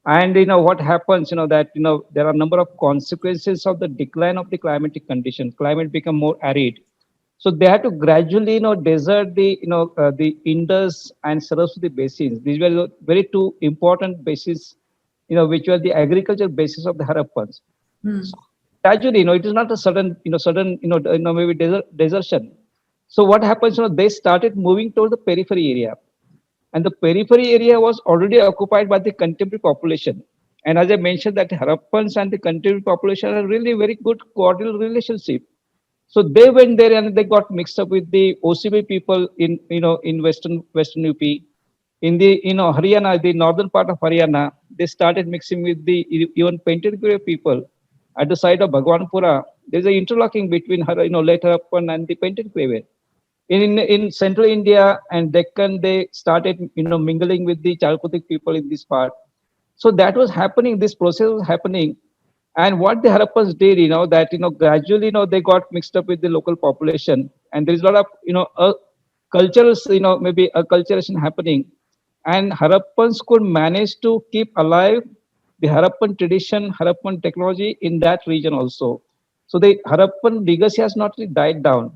And what happens, that there are a number of consequences of the decline of the climatic condition. Climate become more arid. So they had to gradually, desert the Indus and Saraswati basins. These were the very two important basins, which were the agricultural basis of the Harappans. So gradually, it is not a sudden, maybe desertion. So what happens, they started moving toward the periphery area. And the periphery area was already occupied by the contemporary population. And as I mentioned, that Harappans and the contemporary population are really very good cordial relationship. So they went there and they got mixed up with the OCB people in western UP. In the Haryana, the northern part of Haryana, they started mixing with the even painted grey people. At the side of Bhagwanpura, there's an interlocking between late Harappan and the painted grey. In central India and Deccan, they started mingling with the Chalcolithic people in this part. So that was happening. This process was happening. And what the Harappans did, that gradually, they got mixed up with the local population, and there is a lot of cultural, maybe acculturation happening, and Harappans could manage to keep alive the Harappan tradition, Harappan technology in that region also. So the Harappan legacy has not really died down.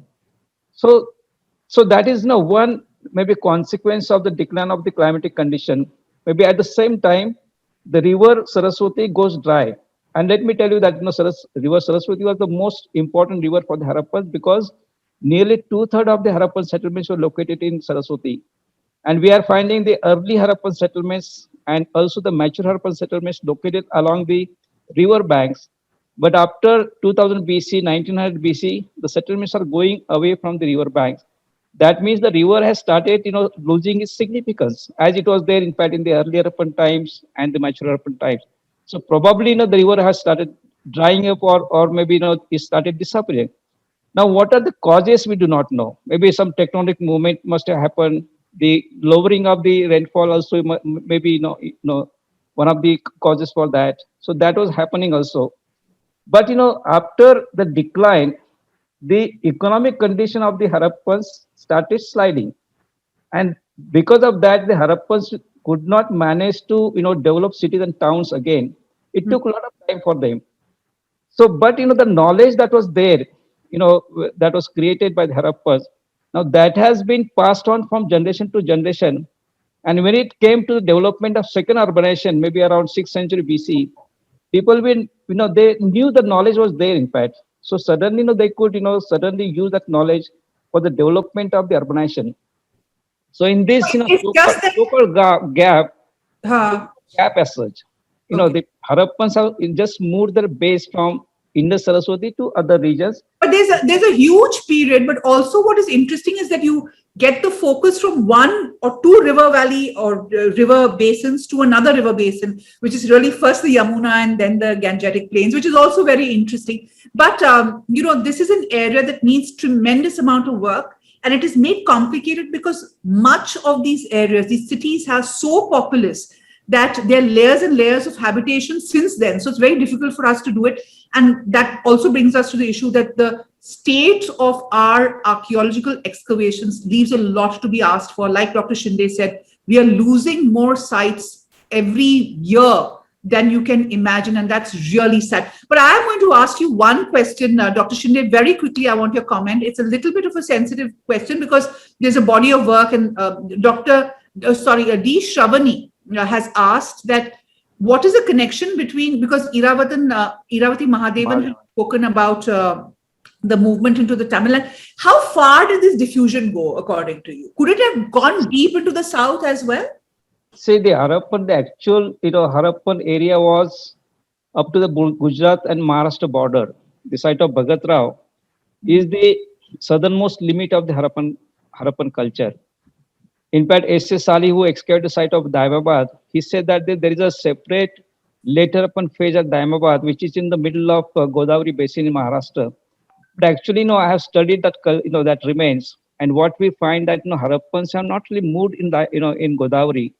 So that is one maybe consequence of the decline of the climatic condition. Maybe at the same time, the river Saraswati goes dry. And let me tell you that river Saraswati was the most important river for the Harappans, because nearly 2/3 of the Harappan settlements were located in Saraswati. And we are finding the early Harappan settlements and also the mature Harappan settlements located along the river banks. But after 2000 BC, 1900 BC, the settlements are going away from the river banks. that means the river has started, losing its significance as it was there, in fact, in the earlier Harappan times and the mature Harappan times. So probably, the river has started drying up, or maybe, it started disappearing. Now, what are the causes? We do not know. Maybe some tectonic movement must have happened. The lowering of the rainfall also maybe, one of the causes for that. So that was happening also. But after the decline, the economic condition of the Harappans started sliding, and because of that, the Harappans could not manage to develop cities and towns again. It took a lot of time for them. So, but the knowledge that was there, that was created by the Harappas, now that has been passed on from generation to generation. And when it came to the development of second urbanization, maybe around 6th century BC, people been, they knew the knowledge was there, in fact. So suddenly, they could, suddenly use that knowledge for the development of the urbanization. So in this, It's just that, gap, uh, gap as such, okay. the Harappans have just moved their base from Indus Saraswati to other regions. But there's a huge period, but also what is interesting is that you get the focus from one or two river valley or river basins to another river basin, which is really first the Yamuna and then the Gangetic Plains, which is also very interesting. But this is an area that needs tremendous amount of work, and it is made complicated because much of these areas, these cities, are so populous that there are layers and layers of habitation since then. So it's very difficult for us to do it. And that also brings us to the issue that the state of our archaeological excavations leaves a lot to be asked for. Like Dr. Shinde said, we are losing more sites every year than you can imagine, and that's really sad. But I am going to ask you one question, Dr. Shinde, very quickly. I want your comment. It's a little bit of a sensitive question because there's a body of work, and D. Shravani has asked that what is the connection between, because Iravati Mahadevan has spoken about the movement into the Tamil Nadu. How far did this diffusion go, according to you? Could it have gone deep into the south as well? Say the actual Harappan area was up to the Gujarat and Maharashtra border. The site of Bhagat Rao is the southernmost limit of the Harappan culture. In fact, S.S. Sali, who excavated the site of Daimabad, he said that there is a separate later Harappan phase at Daimabad, which is in the middle of Godavari Basin in Maharashtra. But actually, I have studied that, that remains. And what we find that, Harappans have not really moved in the, in Godavari.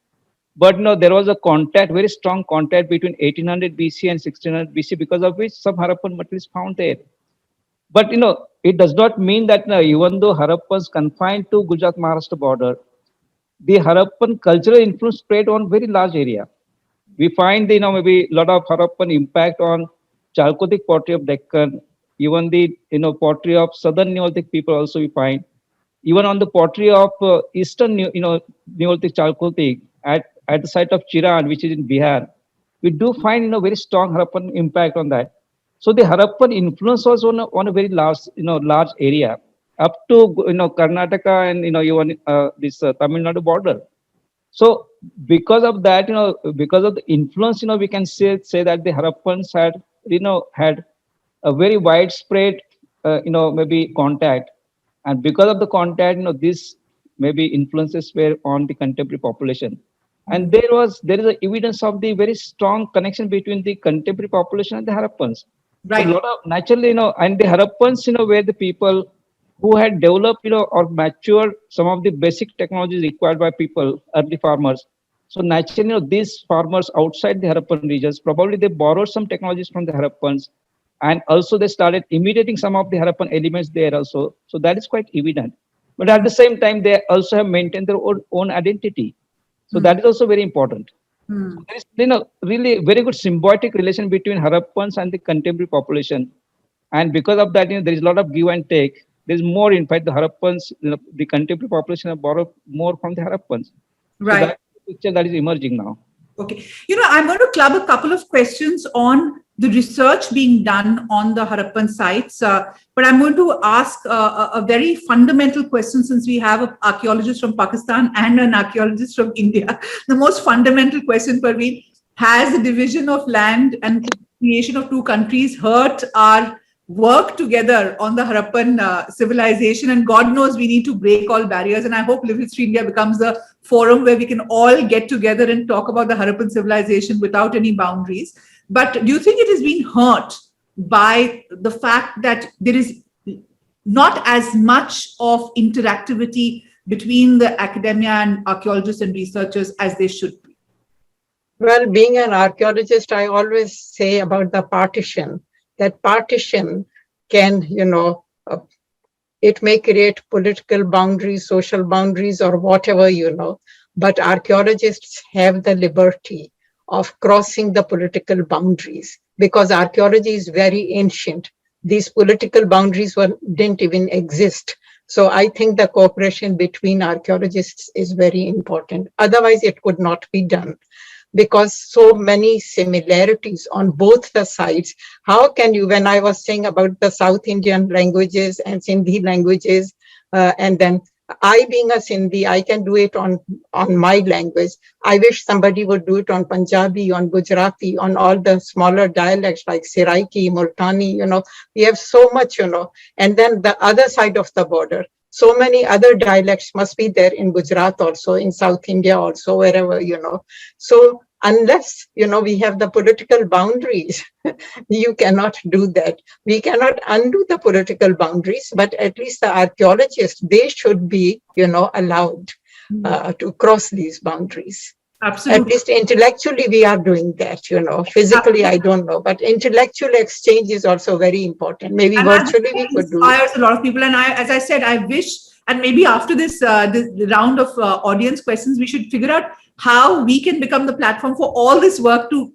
But, there was a contact, very strong contact between 1800 BC and 1600 BC, because of which some Harappan material is found there. But, it does not mean that even though Harappans confined to Gujarat-Maharashtra border, the Harappan cultural influence spread on very large area. We find, maybe a lot of Harappan impact on Chalcolithic pottery of Deccan, even the, pottery of southern Neolithic people also we find. Even on the pottery of eastern, Neolithic Chalcolithic at the site of Chiran, which is in Bihar, we do find, very strong Harappan impact on that. So the Harappan influence was on a very large, large area, up to Karnataka and even this Tamil Nadu border. So because of that, because of the influence, we can say that the Harappans had had a very widespread maybe contact, and because of the contact, this maybe influences were on the contemporary population, and there is a evidence of the very strong connection between the contemporary population and the Harappans. Right. So a lot of naturally, and the Harappans, were the people who had developed, or matured some of the basic technologies required by people, early farmers. So naturally, these farmers outside the Harappan regions, probably they borrowed some technologies from the Harappans, and also they started imitating some of the Harappan elements there also. So that is quite evident. But at the same time, they also have maintained their own identity. So that is also very important. So there is, really very good symbiotic relation between Harappans and the contemporary population. And because of that, there is a lot of give and take. There's more, in fact, the Harappans, the contemporary population have borrowed more from the Harappans. Right. So that's the picture that is emerging now. Okay. I'm going to club a couple of questions on the research being done on the Harappan sites. But I'm going to ask a very fundamental question, since we have an archaeologist from Pakistan and an archaeologist from India. The most fundamental question, Parveen: has the division of land and creation of two countries hurt our work together on the Harappan civilization. And God knows we need to break all barriers. And I hope Live History India becomes a forum where we can all get together and talk about the Harappan civilization without any boundaries. But do you think it has been hurt by the fact that there is not as much of interactivity between the academia and archaeologists and researchers as they should be? Well, being an archaeologist, I always say about the partition, that partition can, it may create political boundaries, social boundaries, or whatever, but archaeologists have the liberty of crossing the political boundaries because archaeology is very ancient. These political boundaries didn't even exist. So I think the cooperation between archaeologists is very important. Otherwise, it could not be done because so many similarities on both the sides. How can you, when I was saying about the South Indian languages and Sindhi languages, and then I being a Sindhi, I can do it on my language. I wish somebody would do it on Punjabi, on Gujarati, on all the smaller dialects like Seraiki, Multani, we have so much, and then the other side of the border. So many other dialects must be there in Gujarat also, in South India also, wherever, So unless, we have the political boundaries, you cannot do that. We cannot undo the political boundaries, but at least the archaeologists, they should be, allowed to cross these boundaries. Absolutely. At least intellectually, we are doing that, Physically, I don't know. But intellectual exchange is also very important. Maybe and virtually we could do it. Inspires a lot of people. And as I said, I wish, and maybe after this round of audience questions, we should figure out how we can become the platform for all this work to,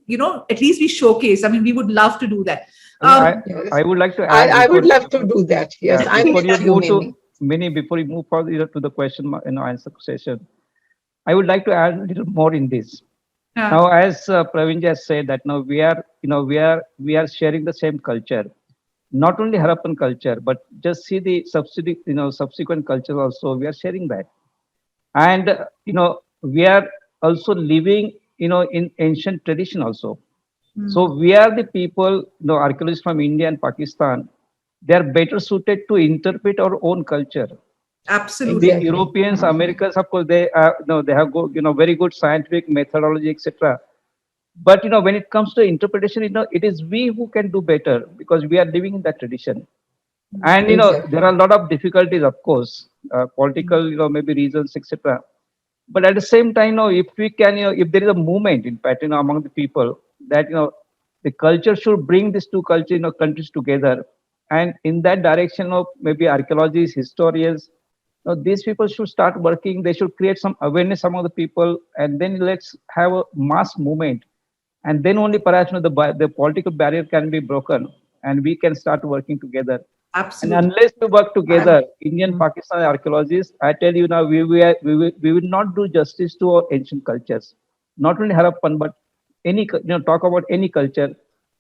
at least we showcase. I mean, we would love to do that. I would like to add. I would love to do that. Yes, before you move to Mini, before you move further to the question answer session, I would like to add a little more in this. Yeah. Now, as Praveen has said, that now we are sharing the same culture, not only Harappan culture, but just see the subsequent culture also. We are sharing that, and we are also living in ancient tradition also. So we are the people, archaeologists from India and Pakistan. They are better suited to interpret our own culture. Absolutely. The Europeans, Americans, of course, they have very good scientific methodology, etc. But when it comes to interpretation, it is we who can do better because we are living in that tradition. And there are a lot of difficulties, of course, political, maybe reasons, etc. But at the same time, if we can, if there is a movement, in fact, among the people that the culture should bring these two countries together, and in that direction of maybe archaeologists, historians. These people should start working. They should create some awareness among the people, and then let's have a mass movement, and then only perhaps the political barrier can be broken, and we can start working together. Absolutely. And unless we work together, Indian Pakistani archaeologists, I tell you now, we will not do justice to our ancient cultures. Not only Harappan, but any talk about any culture,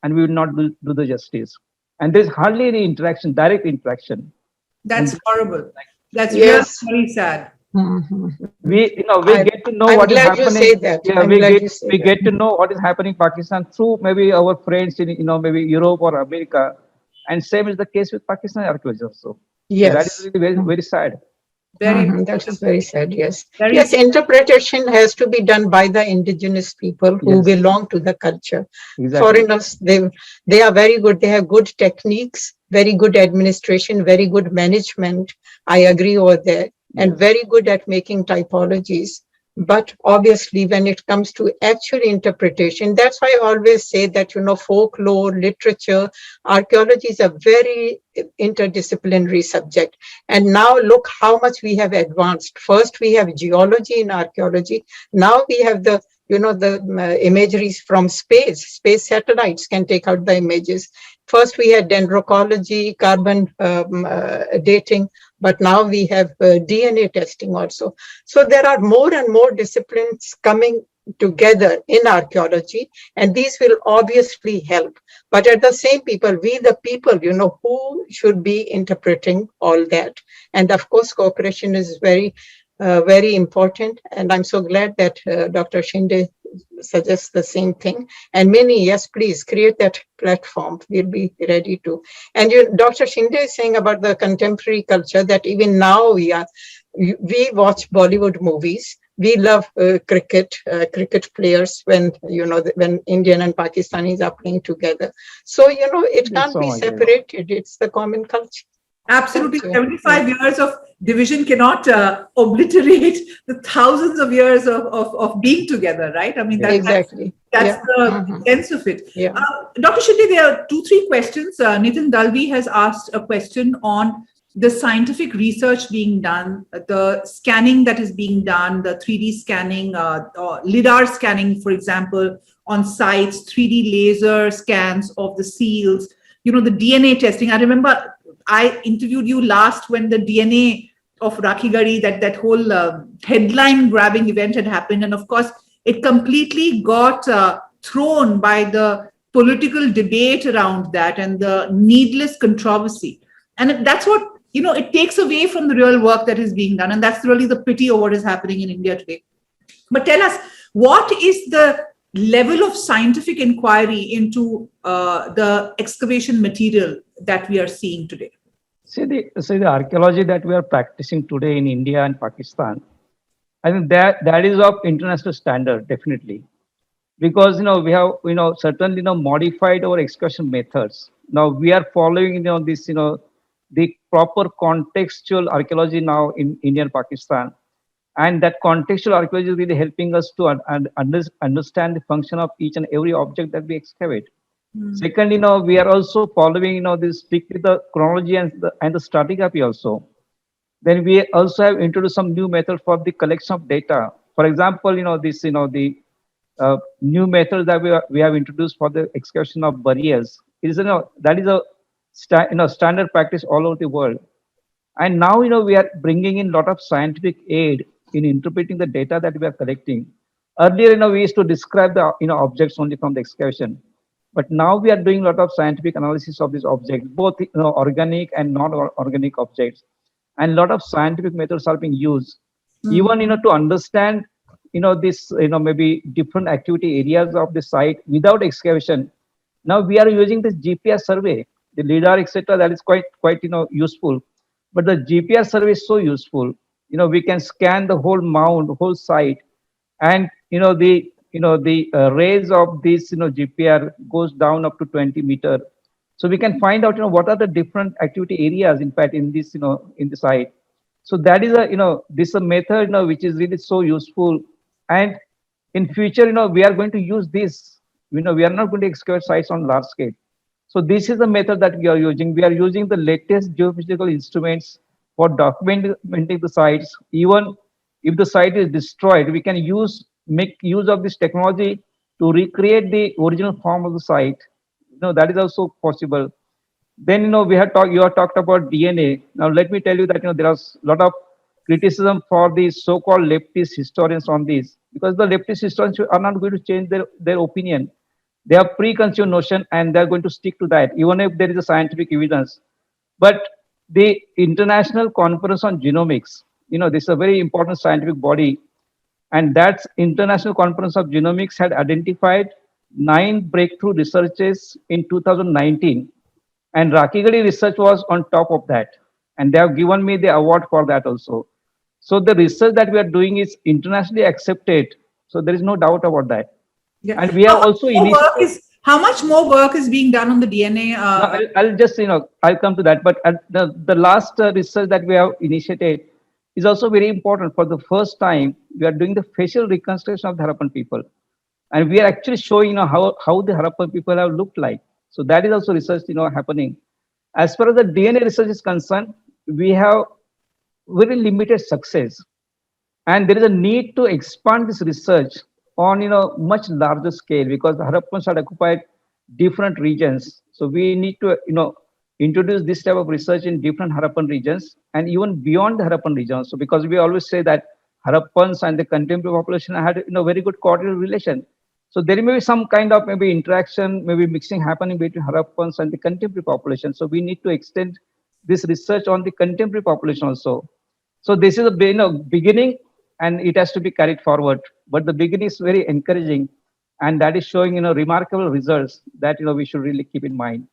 and we will not do the justice. And there's hardly any interaction, direct interaction. That's horrible. That's very sad. We get to know what is happening. We get to know what is happening in Pakistan through maybe our friends in maybe Europe or America, and same is the case with Pakistani archaeologists also. Yes, that is really very, very sad. That is very sad. Yes, yes. Interpretation has to be done by the indigenous people who belong to the culture. Exactly. Foreigners, they are very good. They have good techniques, very good administration, very good management. I agree over there, and very good at making typologies. But obviously, when it comes to actual interpretation, that's why I always say that, folklore, literature, archaeology is a very interdisciplinary subject. And now look how much we have advanced. First, we have geology in archaeology. Now we have the imageries from space. Space satellites can take out the images. First, we had dendrochronology, carbon dating, but now we have DNA testing also. So there are more and more disciplines coming together in archaeology, and these will obviously help. But at the same people, we the people, who should be interpreting all that. And of course, cooperation is very important. And I'm so glad that Dr. Shinde suggest the same thing. And many, yes, please create that platform. We'll be ready to. And Dr. Shinde is saying about the contemporary culture that even now we watch Bollywood movies. We love cricket players when, when Indian and Pakistanis are playing together. So, it Thank you can't so be much. separated. It's the common culture. Absolutely. Thank you. 75 years of division cannot obliterate the thousands of years of being together, right? I mean, Exactly. that's Yeah. the sense of it. Yeah. Dr. Shinde, there are 2-3 questions. Nitin Dalvi has asked a question on the scientific research being done, the scanning that is being done, the 3D scanning, or LIDAR scanning, for example, on sites, 3D laser scans of the seals, the DNA testing. I remember I interviewed you last when the DNA of Rakhigari, that whole headline grabbing event had happened. And of course, it completely got thrown by the political debate around that and the needless controversy. And that's what, it takes away from the real work that is being done. And that's really the pity of what is happening in India today. But tell us, what is the level of scientific inquiry into the excavation material that we are seeing today? See the archaeology that we are practicing today in India and Pakistan, I think that is of international standard, definitely. Because we have certainly modified our excavation methods. Now we are following this the proper contextual archaeology now in India and Pakistan, and that contextual archaeology is really helping us to understand the function of each and every object that we excavate. Second, we are also following this strictly the chronology and the stratigraphy also. Then we also have introduced some new method for the collection of data. For example, the new method that we have introduced for the excavation of burials is that is a standard practice all over the world. And now we are bringing in a lot of scientific aid in interpreting the data that we are collecting. Earlier, we used to describe the objects only from the excavation, but now we are doing a lot of scientific analysis of these objects, both organic and non-organic objects, and a lot of scientific methods are being used, even to understand this maybe different activity areas of the site without excavation. Now we are using this GPS survey, the LIDAR, etc. That is quite useful. But the GPS survey is so useful. We can scan the whole mound, whole site, and the rays of this GPR goes down up to 20 meter. So we can find out what are the different activity areas, in fact, in this in the site. So that is this is a method which is really so useful. And in future we are going to use this. We are not going to excavate sites on large scale. So this is the method that we are using. We are using the latest geophysical instruments for documenting the sites. Even if the site is destroyed, we can make use of this technology to recreate the original form of the site. That is also possible. Then you have talked about DNA. Now let me tell you that there is a lot of criticism for the so-called leftist historians on this, because the leftist historians are not going to change their opinion. They have preconceived notion and they're going to stick to that, even if there is a scientific evidence. But the International Conference on Genomics, this is a very important scientific body, and that International Conference of Genomics had identified 9 breakthrough researches in 2019, and Rakhigari research was on top of that, and they have given me the award for that also. So the research that we are doing is internationally accepted, so there is no doubt about that. Yeah. And we have also how much more work is being done on the DNA? I'll just I'll come to that. But the last research that we have initiated is also very important. For the first time, we are doing the facial reconstruction of the Harappan people, and we are actually showing how the Harappan people have looked like. So that is also research happening. As far as the DNA research is concerned, we have very limited success, and there is a need to expand this research on much larger scale, because the Harappans had occupied different regions. So we need to introduce this type of research in different Harappan regions and even beyond the Harappan region. So because we always say that Harappans and the contemporary population had very good coordinated relation. So there may be some kind of maybe interaction, maybe mixing happening between Harappans and the contemporary population. So we need to extend this research on the contemporary population also. So this is a beginning, and it has to be carried forward. But the beginning is very encouraging, and that is showing remarkable results that we should really keep in mind.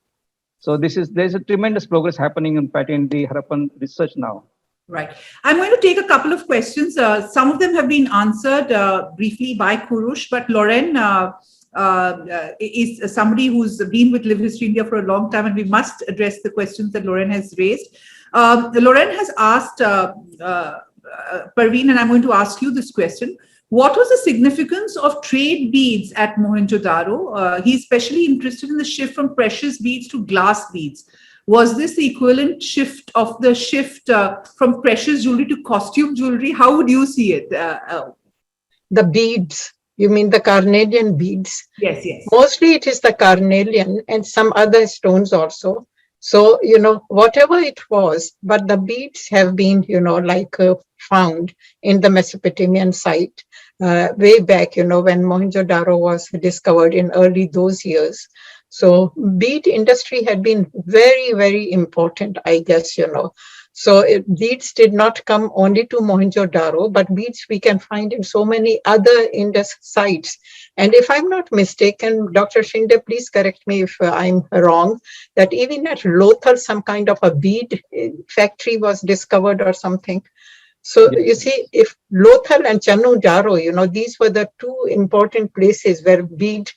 So there's a tremendous progress happening in fact in the Harappan research now. Right. I'm going to take a couple of questions. Some of them have been answered briefly by Kurush, but Lauren is somebody who's been with Live History India for a long time, and we must address the questions that Lauren has raised. Lauren has asked Parveen, and I'm going to ask you this question. What was the significance of trade beads at Mohenjo-daro? He's especially interested in the shift from precious beads to glass beads. Was this the equivalent shift from precious jewelry to costume jewelry? How would you see it? The beads, you mean the carnelian beads? Yes, yes. Mostly it is the carnelian and some other stones also. So, whatever it was, but the beads have been, found in the Mesopotamian site way back, when Mohenjo-daro was discovered in early those years. So bead industry had been very, very important, I guess, So beads did not come only to Mohenjo-daro, but beads we can find in so many other Indus sites. And if I'm not mistaken, Dr. Shinde, please correct me if I'm wrong, that even at Lothal, some kind of a bead factory was discovered or something. So Yes. you see, if Lothal and Channu-daro, these were the two important places where bead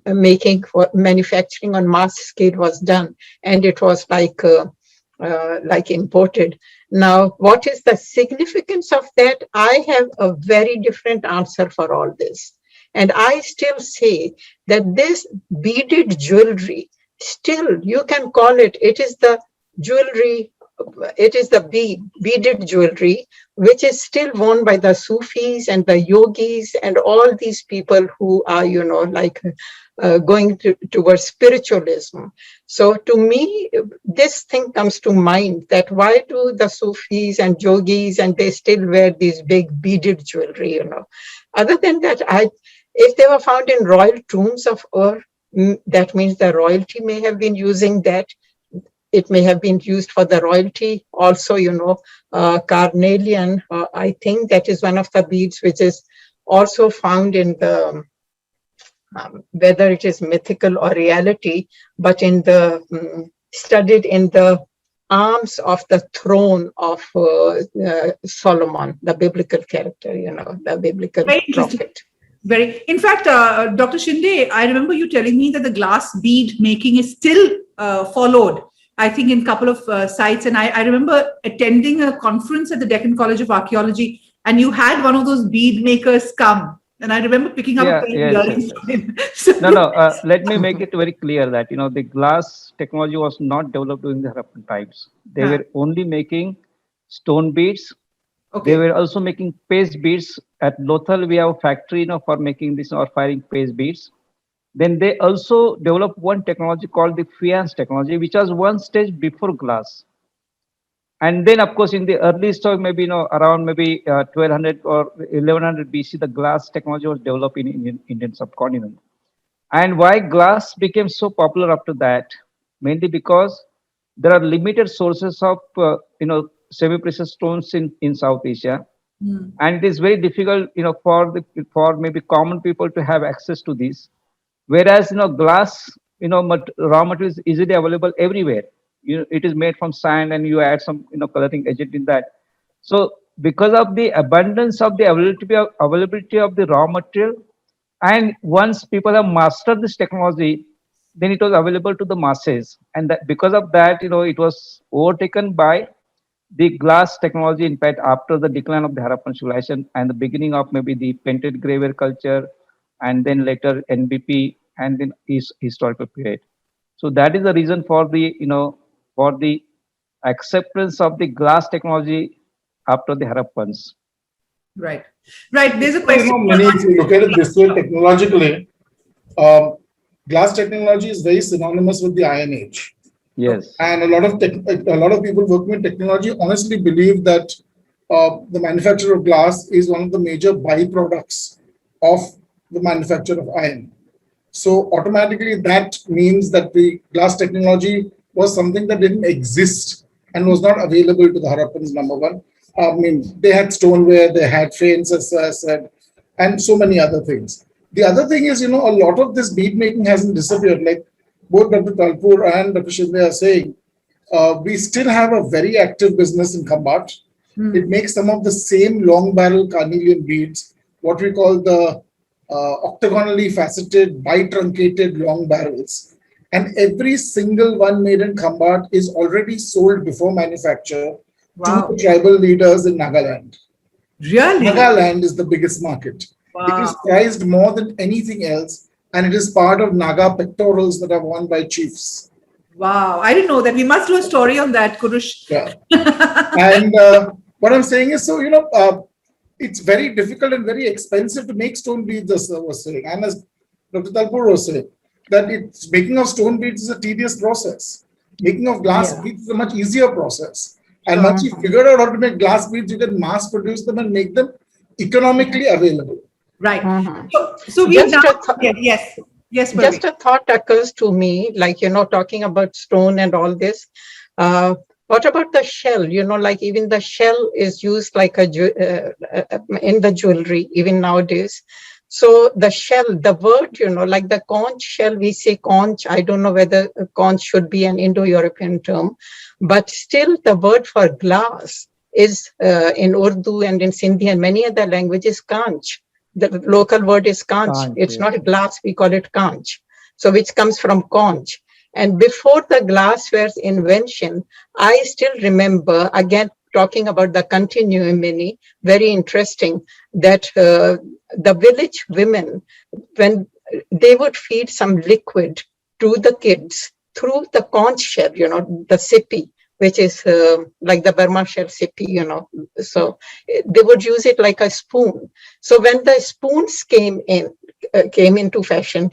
making for manufacturing on mass scale was done, and it was like imported. Now, what is the significance of that? I have a very different answer for all this. And I still say that this beaded jewelry, still you can call it is the jewelry, it is the beaded jewelry, which is still worn by the Sufis and the yogis and all these people who are, going towards spiritualism. So to me, this thing comes to mind, that why do the Sufis and yogis and they still wear these big beaded jewelry, Other than that, if they were found in royal tombs of Ur, that means the royalty may have been using that. It may have been used for the royalty. Also, carnelian, I think that is one of the beads which is also found in the, whether it is mythical or reality, but in the, studied in the arms of the throne of Solomon, the biblical character, the biblical prophet. In fact, Dr. Shinde, I remember you telling me that the glass bead making is still followed, I think, in a couple of sites. And I remember attending a conference at the Deccan College of Archaeology, and you had one of those bead makers come. And I remember picking up a pair of earrings from him. Let me make it very clear that, the glass technology was not developed during the Harappan times. They were only making stone beads. Okay. They were also making paste beads. At Lothal, we have a factory, for making this or firing paste beads. Then they also developed one technology called the faience technology, which was one stage before glass. And then, of course, in the early story, maybe around 1200 or 1100 BC, the glass technology was developed in Indian subcontinent. And why glass became so popular after that? Mainly because there are limited sources of semi-precious stones in South Asia, and it is very difficult, for maybe common people to have access to these. Whereas glass, raw material is easily available everywhere. It is made from sand, and you add some coloring agent in that. So because of the abundance of the availability of the raw material, and once people have mastered this technology, then it was available to the masses, and that because of that, it was overtaken by the glass technology. In fact, after the decline of the Harappan civilization and the beginning of maybe the painted graveware culture, and then later NBP, and then historical period. So that is the reason for the acceptance of the glass technology after the Harappans. Right. There's a question. If you look at it this way, technologically, glass technology is very synonymous with the Iron Age. Yes. And a lot of people working with technology honestly believe that the manufacture of glass is one of the major byproducts of the manufacture of iron. So automatically that means that the glass technology was something that didn't exist and was not available to the Harappans, number one. I mean, they had stoneware, they had fanes, as I said, and so many other things. The other thing is, a lot of this bead making hasn't disappeared. Like both Dr. Talpur and Dr. Shinde are saying, we still have a very active business in Khambat. It makes some of the same long barrel carnelian beads, what we call the octagonally faceted, bitruncated long barrels. And every single one made in Khambat is already sold before manufacture Wow. to the tribal leaders in Nagaland. Really? Nagaland is the biggest market. It is Wow. prized more than anything else, and it is part of Naga pectorals that are worn by chiefs. Wow. I didn't know that. We must do a story on that, Kurush. Yeah. And what I'm saying is, so, it's very difficult and very expensive to make stone beads, as I was saying. And as Dr. Talpur was saying, that it's making of stone beads is a tedious process. Making of glass beads is a much easier process. And once you figure out how to make glass beads, you can mass produce them and make them economically available. Right. Mhm. So we Just now, a th- yes. Yes, Just Parveen. a thought occurs to me, like, talking about stone and all this. What about the shell? Like even the shell is used like in the jewelry, even nowadays. So the shell, the word, like the conch shell, we say conch. I don't know whether conch should be an Indo-European term, but still the word for glass is in Urdu and in Sindhi and many other languages, kanch. The local word is kanch. Kanch, It's yes. not glass, we call it kanch. So which comes from conch. And before the glassware's invention, I still remember, again, talking about the continuum, mini, very interesting, that the village women, when they would feed some liquid to the kids through the conch shell, the sipi, which is like the Burma shell sipi, so they would use it like a spoon. So when the spoons came into fashion,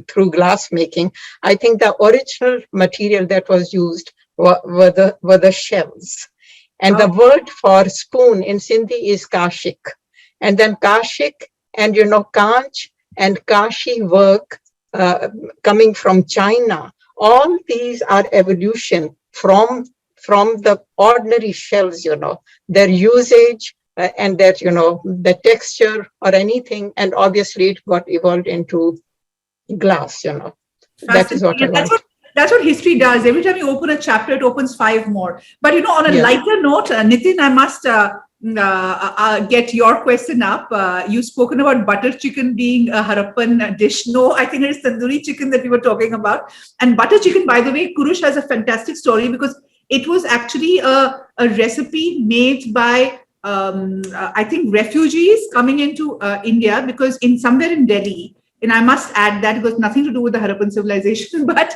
through glass making, I think the original material that was used were the shells. And the word for spoon in Sindhi is kashik. And then kashik and, kanch and kashi work coming from China. All these are evolution from the ordinary shells, their usage and that, the texture or anything. And obviously it got evolved into glass, That is what I Fascinating. want. That's what history does. Every time you open a chapter, it opens 5 more. But on a Yeah. lighter note, Nitin, I must get your question up. You've spoken about butter chicken being a Harappan dish. No, I think it is tandoori chicken that we were talking about. And butter chicken, by the way, Kurush has a fantastic story because it was actually a recipe made by I think refugees coming into India, because somewhere in Delhi, and I must add that it was nothing to do with the Harappan civilization, but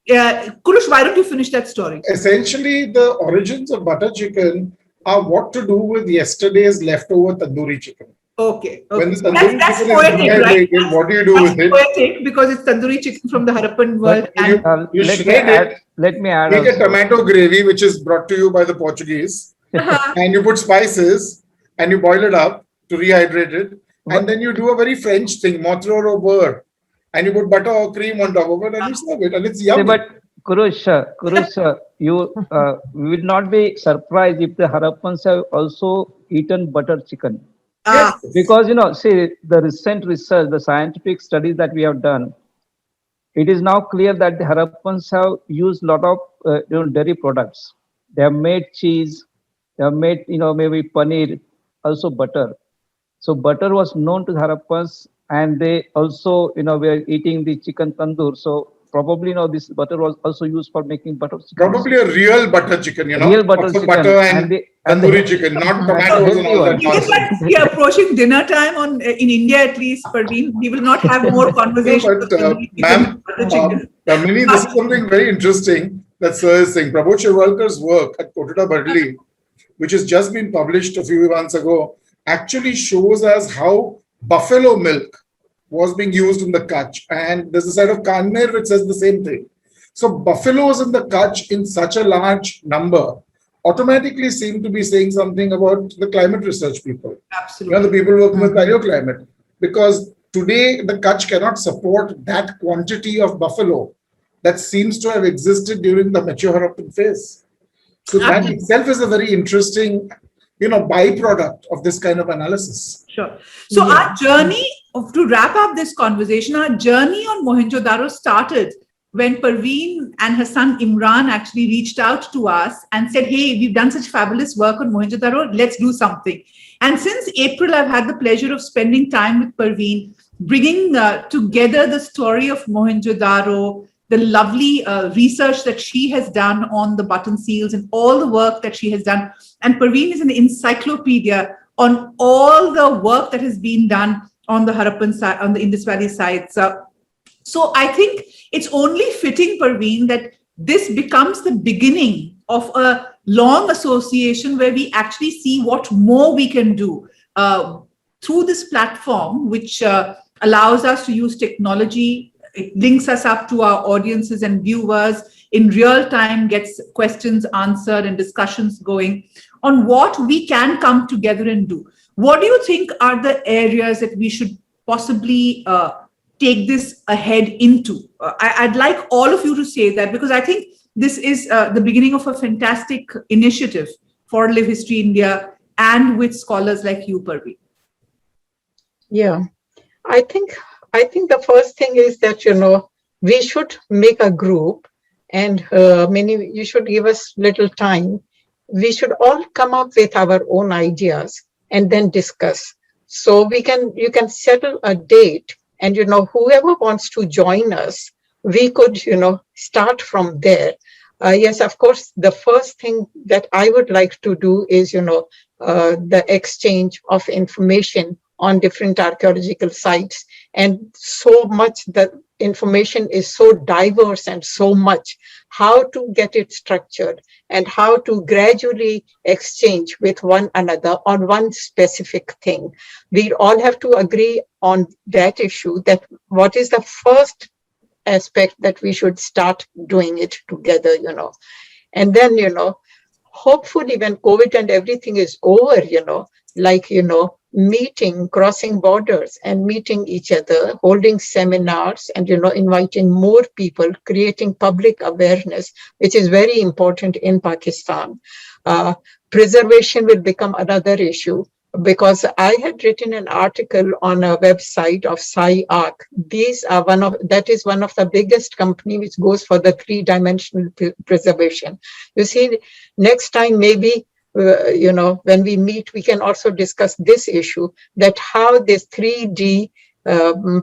Kurush, why don't you finish that story? Essentially, the origins of butter chicken are what to do with yesterday's leftover tandoori chicken. Okay. When the tandoori That's chicken is poetic, right? dehydrated, what do you do with it? Poetic because it's tandoori chicken from the Harappan world. But, You let, me shred add, it, let me add make a also. tomato gravy, which is brought to you by the Portuguese, and you put spices and you boil it up to rehydrate it. And then you do a very French thing, mozzarella au beurre, and you put butter or cream on top of it and you serve it. And it's See, yummy. but Kurush, you will not be surprised if the Harappans have also eaten butter chicken. Ah, Because, see, the recent research, the scientific studies that we have done, it is now clear that the Harappans have used a lot of dairy products. They have made cheese, they have made, maybe paneer, also butter. So butter was known to the Harappans, and they also, were eating the chicken tandoor. So probably, this butter was also used for making butter chicken. Probably a real butter chicken, Real butter lots of chicken. butter and the tandoori chicken, not tomatoes and all that given nonsense. that we are approaching dinner time in India, at least, Parveen, we will not have more conversation. No, but, ma'am, Mini, this is something very interesting that Sir is saying. Prabodh Shirvalkar's work at Kotota Badli, which has just been published a few months ago, actually shows us how buffalo milk was being used in the Kutch. And there's a side of Kanmer which says the same thing. So buffaloes in the Kutch in such a large number automatically seem to be saying something about the climate research people. Absolutely. The people working with paleoclimate. Because today the Kutch cannot support that quantity of buffalo that seems to have existed during the mature Harappan phase. So that itself is a very interesting byproduct of this kind of analysis. Sure. So Yeah. our journey to wrap up this conversation, our journey on Mohenjo-daro started when Parveen and her son Imran actually reached out to us and said, hey, we've done such fabulous work on Mohenjo-daro, let's do something. And since April, I've had the pleasure of spending time with Parveen, bringing together the story of Mohenjo-daro, the lovely research that she has done on the button seals and all the work that she has done. And Parveen is an encyclopedia on all the work that has been done on the Harappan side, on the Indus Valley side. So I think it's only fitting, Parveen, that this becomes the beginning of a long association where we actually see what more we can do through this platform, which allows us to use technology. It links us up to our audiences and viewers in real time, gets questions answered and discussions going on what we can come together and do. What do you think are the areas that we should possibly take this ahead into? I'd like all of you to say that, because I think this is the beginning of a fantastic initiative for Live History India and with scholars like you, Parveen. Yeah, I think the first thing is that, we should make a group, and you should give us little time. We should all come up with our own ideas and then discuss. So you can settle a date, and whoever wants to join us, we could start from there. Yes, of course, the first thing that I would like to do is the exchange of information on different archaeological sites, and so much the information is so diverse and so much, how to get it structured and how to gradually exchange with one another on one specific thing. We all have to agree on that issue, that what is the first aspect that we should start doing it together, and then, hopefully when COVID and everything is over, meeting, crossing borders and meeting each other, holding seminars and, inviting more people, creating public awareness, which is very important in Pakistan. Preservation will become another issue, because I had written an article on a website of SciArc. That is one of the biggest company which goes for the 3-dimensional preservation. You see, next time maybe, when we meet, we can also discuss this issue, that how this 3D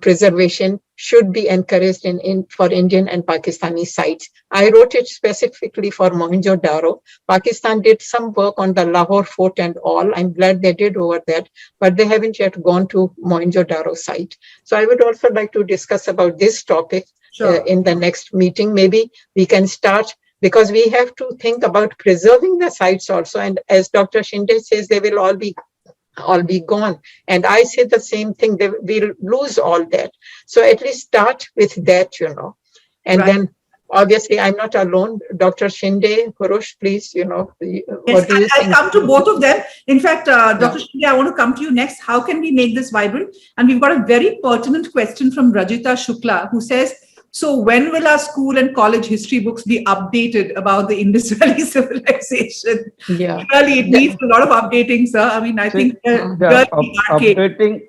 preservation should be encouraged for Indian and Pakistani sites. I wrote it specifically for Mohenjo-daro. Pakistan did some work on the Lahore fort and all. I'm glad they did over that, but they haven't yet gone to Mohenjo-daro site. So I would also like to discuss about this topic in the next meeting. Maybe we can start, because we have to think about preserving the sites also. And as Dr. Shinde says, they will all be gone. And I say the same thing, we'll lose all that. So at least start with that, and right. Then obviously I'm not alone. Dr. Shinde, Purush, please, what do you think? I'll come to both of them. In fact, Dr. Shinde, I want to come to you next. How can we make this vibrant? And we've got a very pertinent question from Rajita Shukla, who says, so when will our school and college history books be updated about the Indus Valley civilization? Yeah. Really, it needs a lot of updating, sir. I mean, I think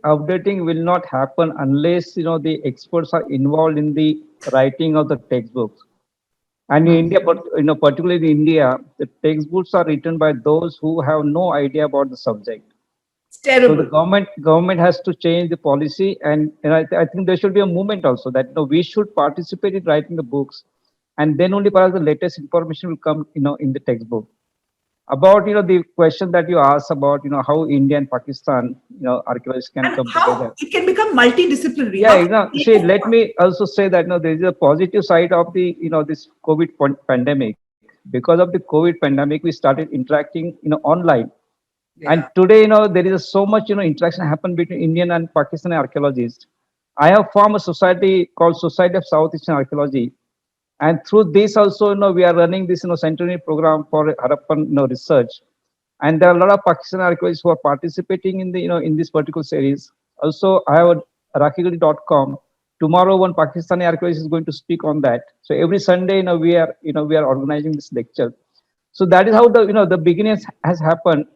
updating will not happen unless, the experts are involved in the writing of the textbooks. And in India, particularly in India, the textbooks are written by those who have no idea about the subject. It's terrible. So the government has to change the policy, and I think there should be a movement also that we should participate in writing the books, and then only perhaps the latest information will come in the textbook. About the question that you asked about how India and Pakistan archaeologists can and come how together. It can become multidisciplinary. Yeah, see, let me also say that there is a positive side of the this COVID pandemic. Because of the COVID pandemic, we started interacting online. Yeah. And today, there is so much, interaction happen between Indian and Pakistani archaeologists. I have formed a society called Society of Southeastern Archaeology. And through this also, we are running this, centenary program for Harappan, research. And there are a lot of Pakistani archaeologists who are participating in the, in this particular series. Also, I have a rakhigali.com. Tomorrow, one Pakistani archaeologist is going to speak on that. So every Sunday, we are organizing this lecture. So that is how the, the beginning has happened.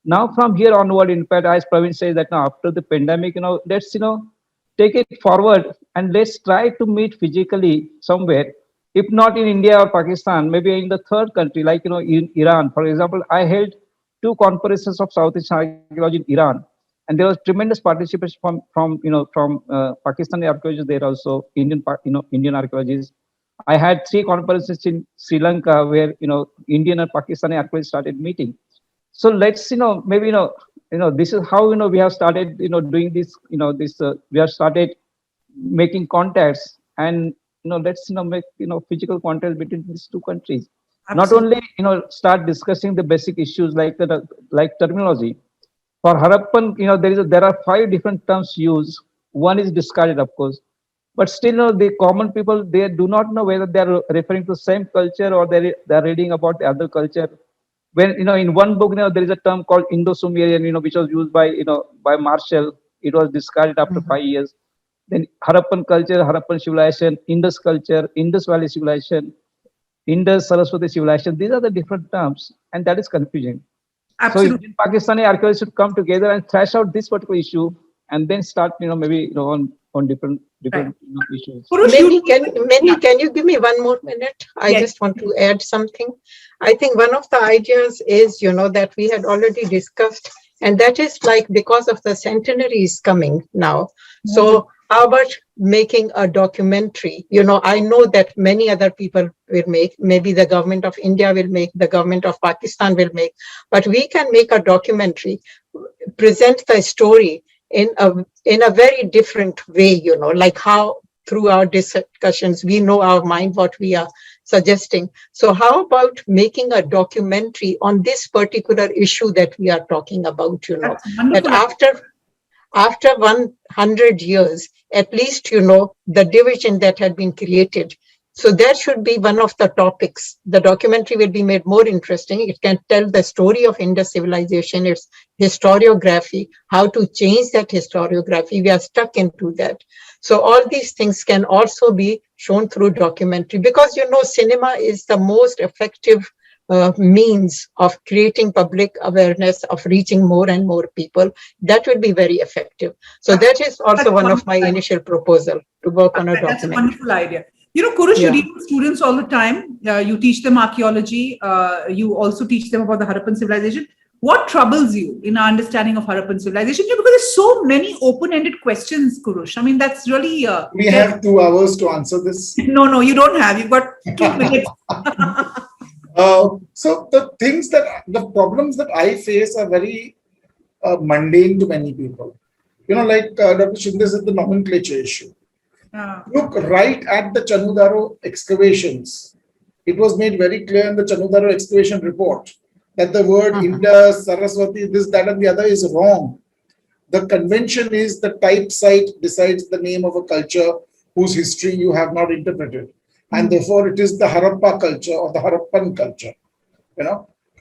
Now from here onward, in fact, as Praveen says that now after the pandemic, let's take it forward and let's try to meet physically somewhere. If not in India or Pakistan, maybe in the third country, like in Iran, for example. I held 2 conferences of South Asian archaeology in Iran, and there was tremendous participation from Pakistani archaeologists there, also Indian archaeologists. I had 3 conferences in Sri Lanka where Indian and Pakistani archaeologists started meeting. So let's maybe this is how we have started doing this we have started making contacts, and let's make physical contacts between these 2 countries. Not Absolutely. only start discussing the basic issues like terminology. For Harappan, there are 5 different terms used. One is discarded, of course, but still, the common people, they do not know whether they are referring to the same culture or they are reading about the other culture. When in one book, there is a term called Indo-Sumerian, which was used by Marshall. It was discarded after 5 years. Then Harappan culture, Harappan civilization, Indus culture, Indus Valley civilization, Indus Saraswati civilization. These are the different terms, and that is confusing. So Absolutely. Indian Pakistani archaeologists should come together and thrash out this particular issue, and then start, maybe on different issues. Kurush, Many, can you give me 1 more minute? I Yes. just want to add something. I think one of the ideas is, that we had already discussed, and that is like because of the centenary is coming now. So how about making a documentary? I know that many other people will make, maybe the government of India will make, the government of Pakistan will make, but we can make a documentary, present the story in a very different way, like how through our discussions, we know our mind what we are suggesting. So how about making a documentary on this particular issue that we are talking about, That's that wonderful. after 100 years, at least, the division that had been created. So that should be one of the topics. The documentary will be made more interesting. It can tell the story of Indus civilization, its historiography, how to change that historiography. We are stuck into that. So all these things can also be shown through documentary, because, cinema is the most effective means of creating public awareness, of reaching more and more people. That will be very effective. So that is also one of my initial proposal, to work on a That's a documentary. wonderful idea. Kurush, Yeah. you deal with students all the time. You teach them archaeology. You also teach them about the Harappan civilization. What troubles you in our understanding of Harappan civilization? Because there's so many open-ended questions, Kurush. I mean, that's really... We have 2 hours to answer this. No, you don't have. You've got 2 minutes. So the problems that I face are very mundane to many people. Like Dr. Shinde said, the nomenclature issue. Look right at the Chanudaro excavations. It was made very clear in the Chanudaro excavation report that the word Indus, Saraswati, this, that, and the other is wrong. The convention is the type site decides the name of a culture whose history you have not interpreted. And therefore, it is the Harappa culture or the Harappan culture.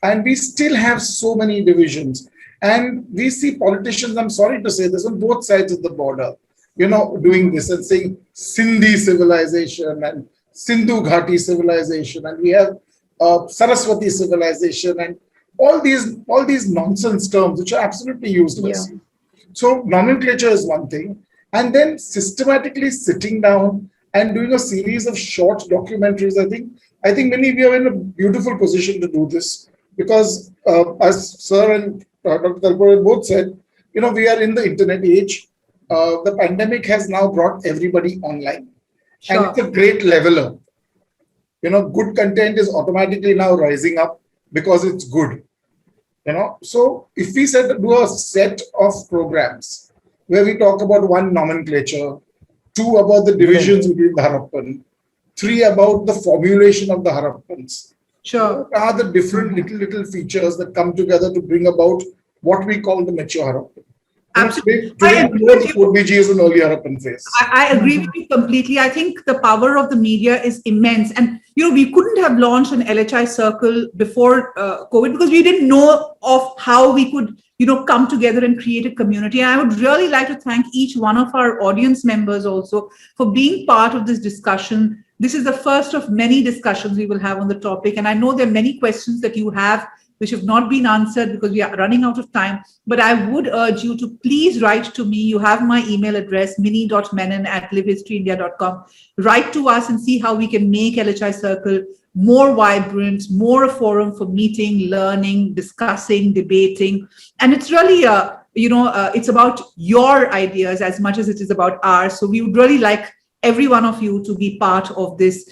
And we still have so many divisions. And we see politicians, I'm sorry to say this, on both sides of the border, doing this and saying Sindhi civilization and Sindhu Ghati civilization, and we have Saraswati civilization, and all these nonsense terms which are absolutely useless. Yeah. So nomenclature is one thing, and then systematically sitting down and doing a series of short documentaries. I think many we are in a beautiful position to do this, because as Sir and Dr. Talpur both said, we are in the internet age. The pandemic has now brought everybody online. Sure. And it's a great leveler. Good content is automatically now rising up because it's good. So if we do a set of programs where we talk about 1, nomenclature, 2, about the divisions between the Harappan, 3, about the formulation of the Harappans. Sure. What are the different little features that come together to bring about what we call the mature Harappan? Absolutely. Today, Purviji is an early Harappan phase. I agree with you completely. I think the power of the media is immense. And, we couldn't have launched an LHI circle before COVID, because we didn't know of how we could, come together and create a community. And I would really like to thank each one of our audience members also for being part of this discussion. This is the first of many discussions we will have on the topic. And I know there are many questions that you have which have not been answered because we are running out of time. But I would urge you to please write to me. You have my email address, mini.menon@livehistoryindia.com. Write to us and see how we can make LHI Circle more vibrant, more a forum for meeting, learning, discussing, debating. And it's really, it's about your ideas as much as it is about ours. So we would really like every one of you to be part of this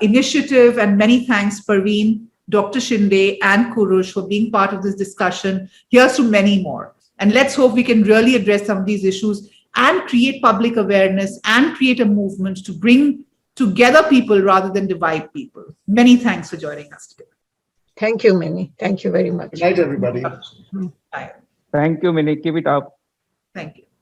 initiative. And many thanks, Parveen, Dr. Shinde, and Kurush for being part of this discussion. Here's to many more. And let's hope we can really address some of these issues and create public awareness and create a movement to bring together people rather than divide people. Many thanks for joining us today. Thank you, Minnie. Thank you very much. Good night, everybody. Bye. Thank you, Mini. Keep it up. Thank you.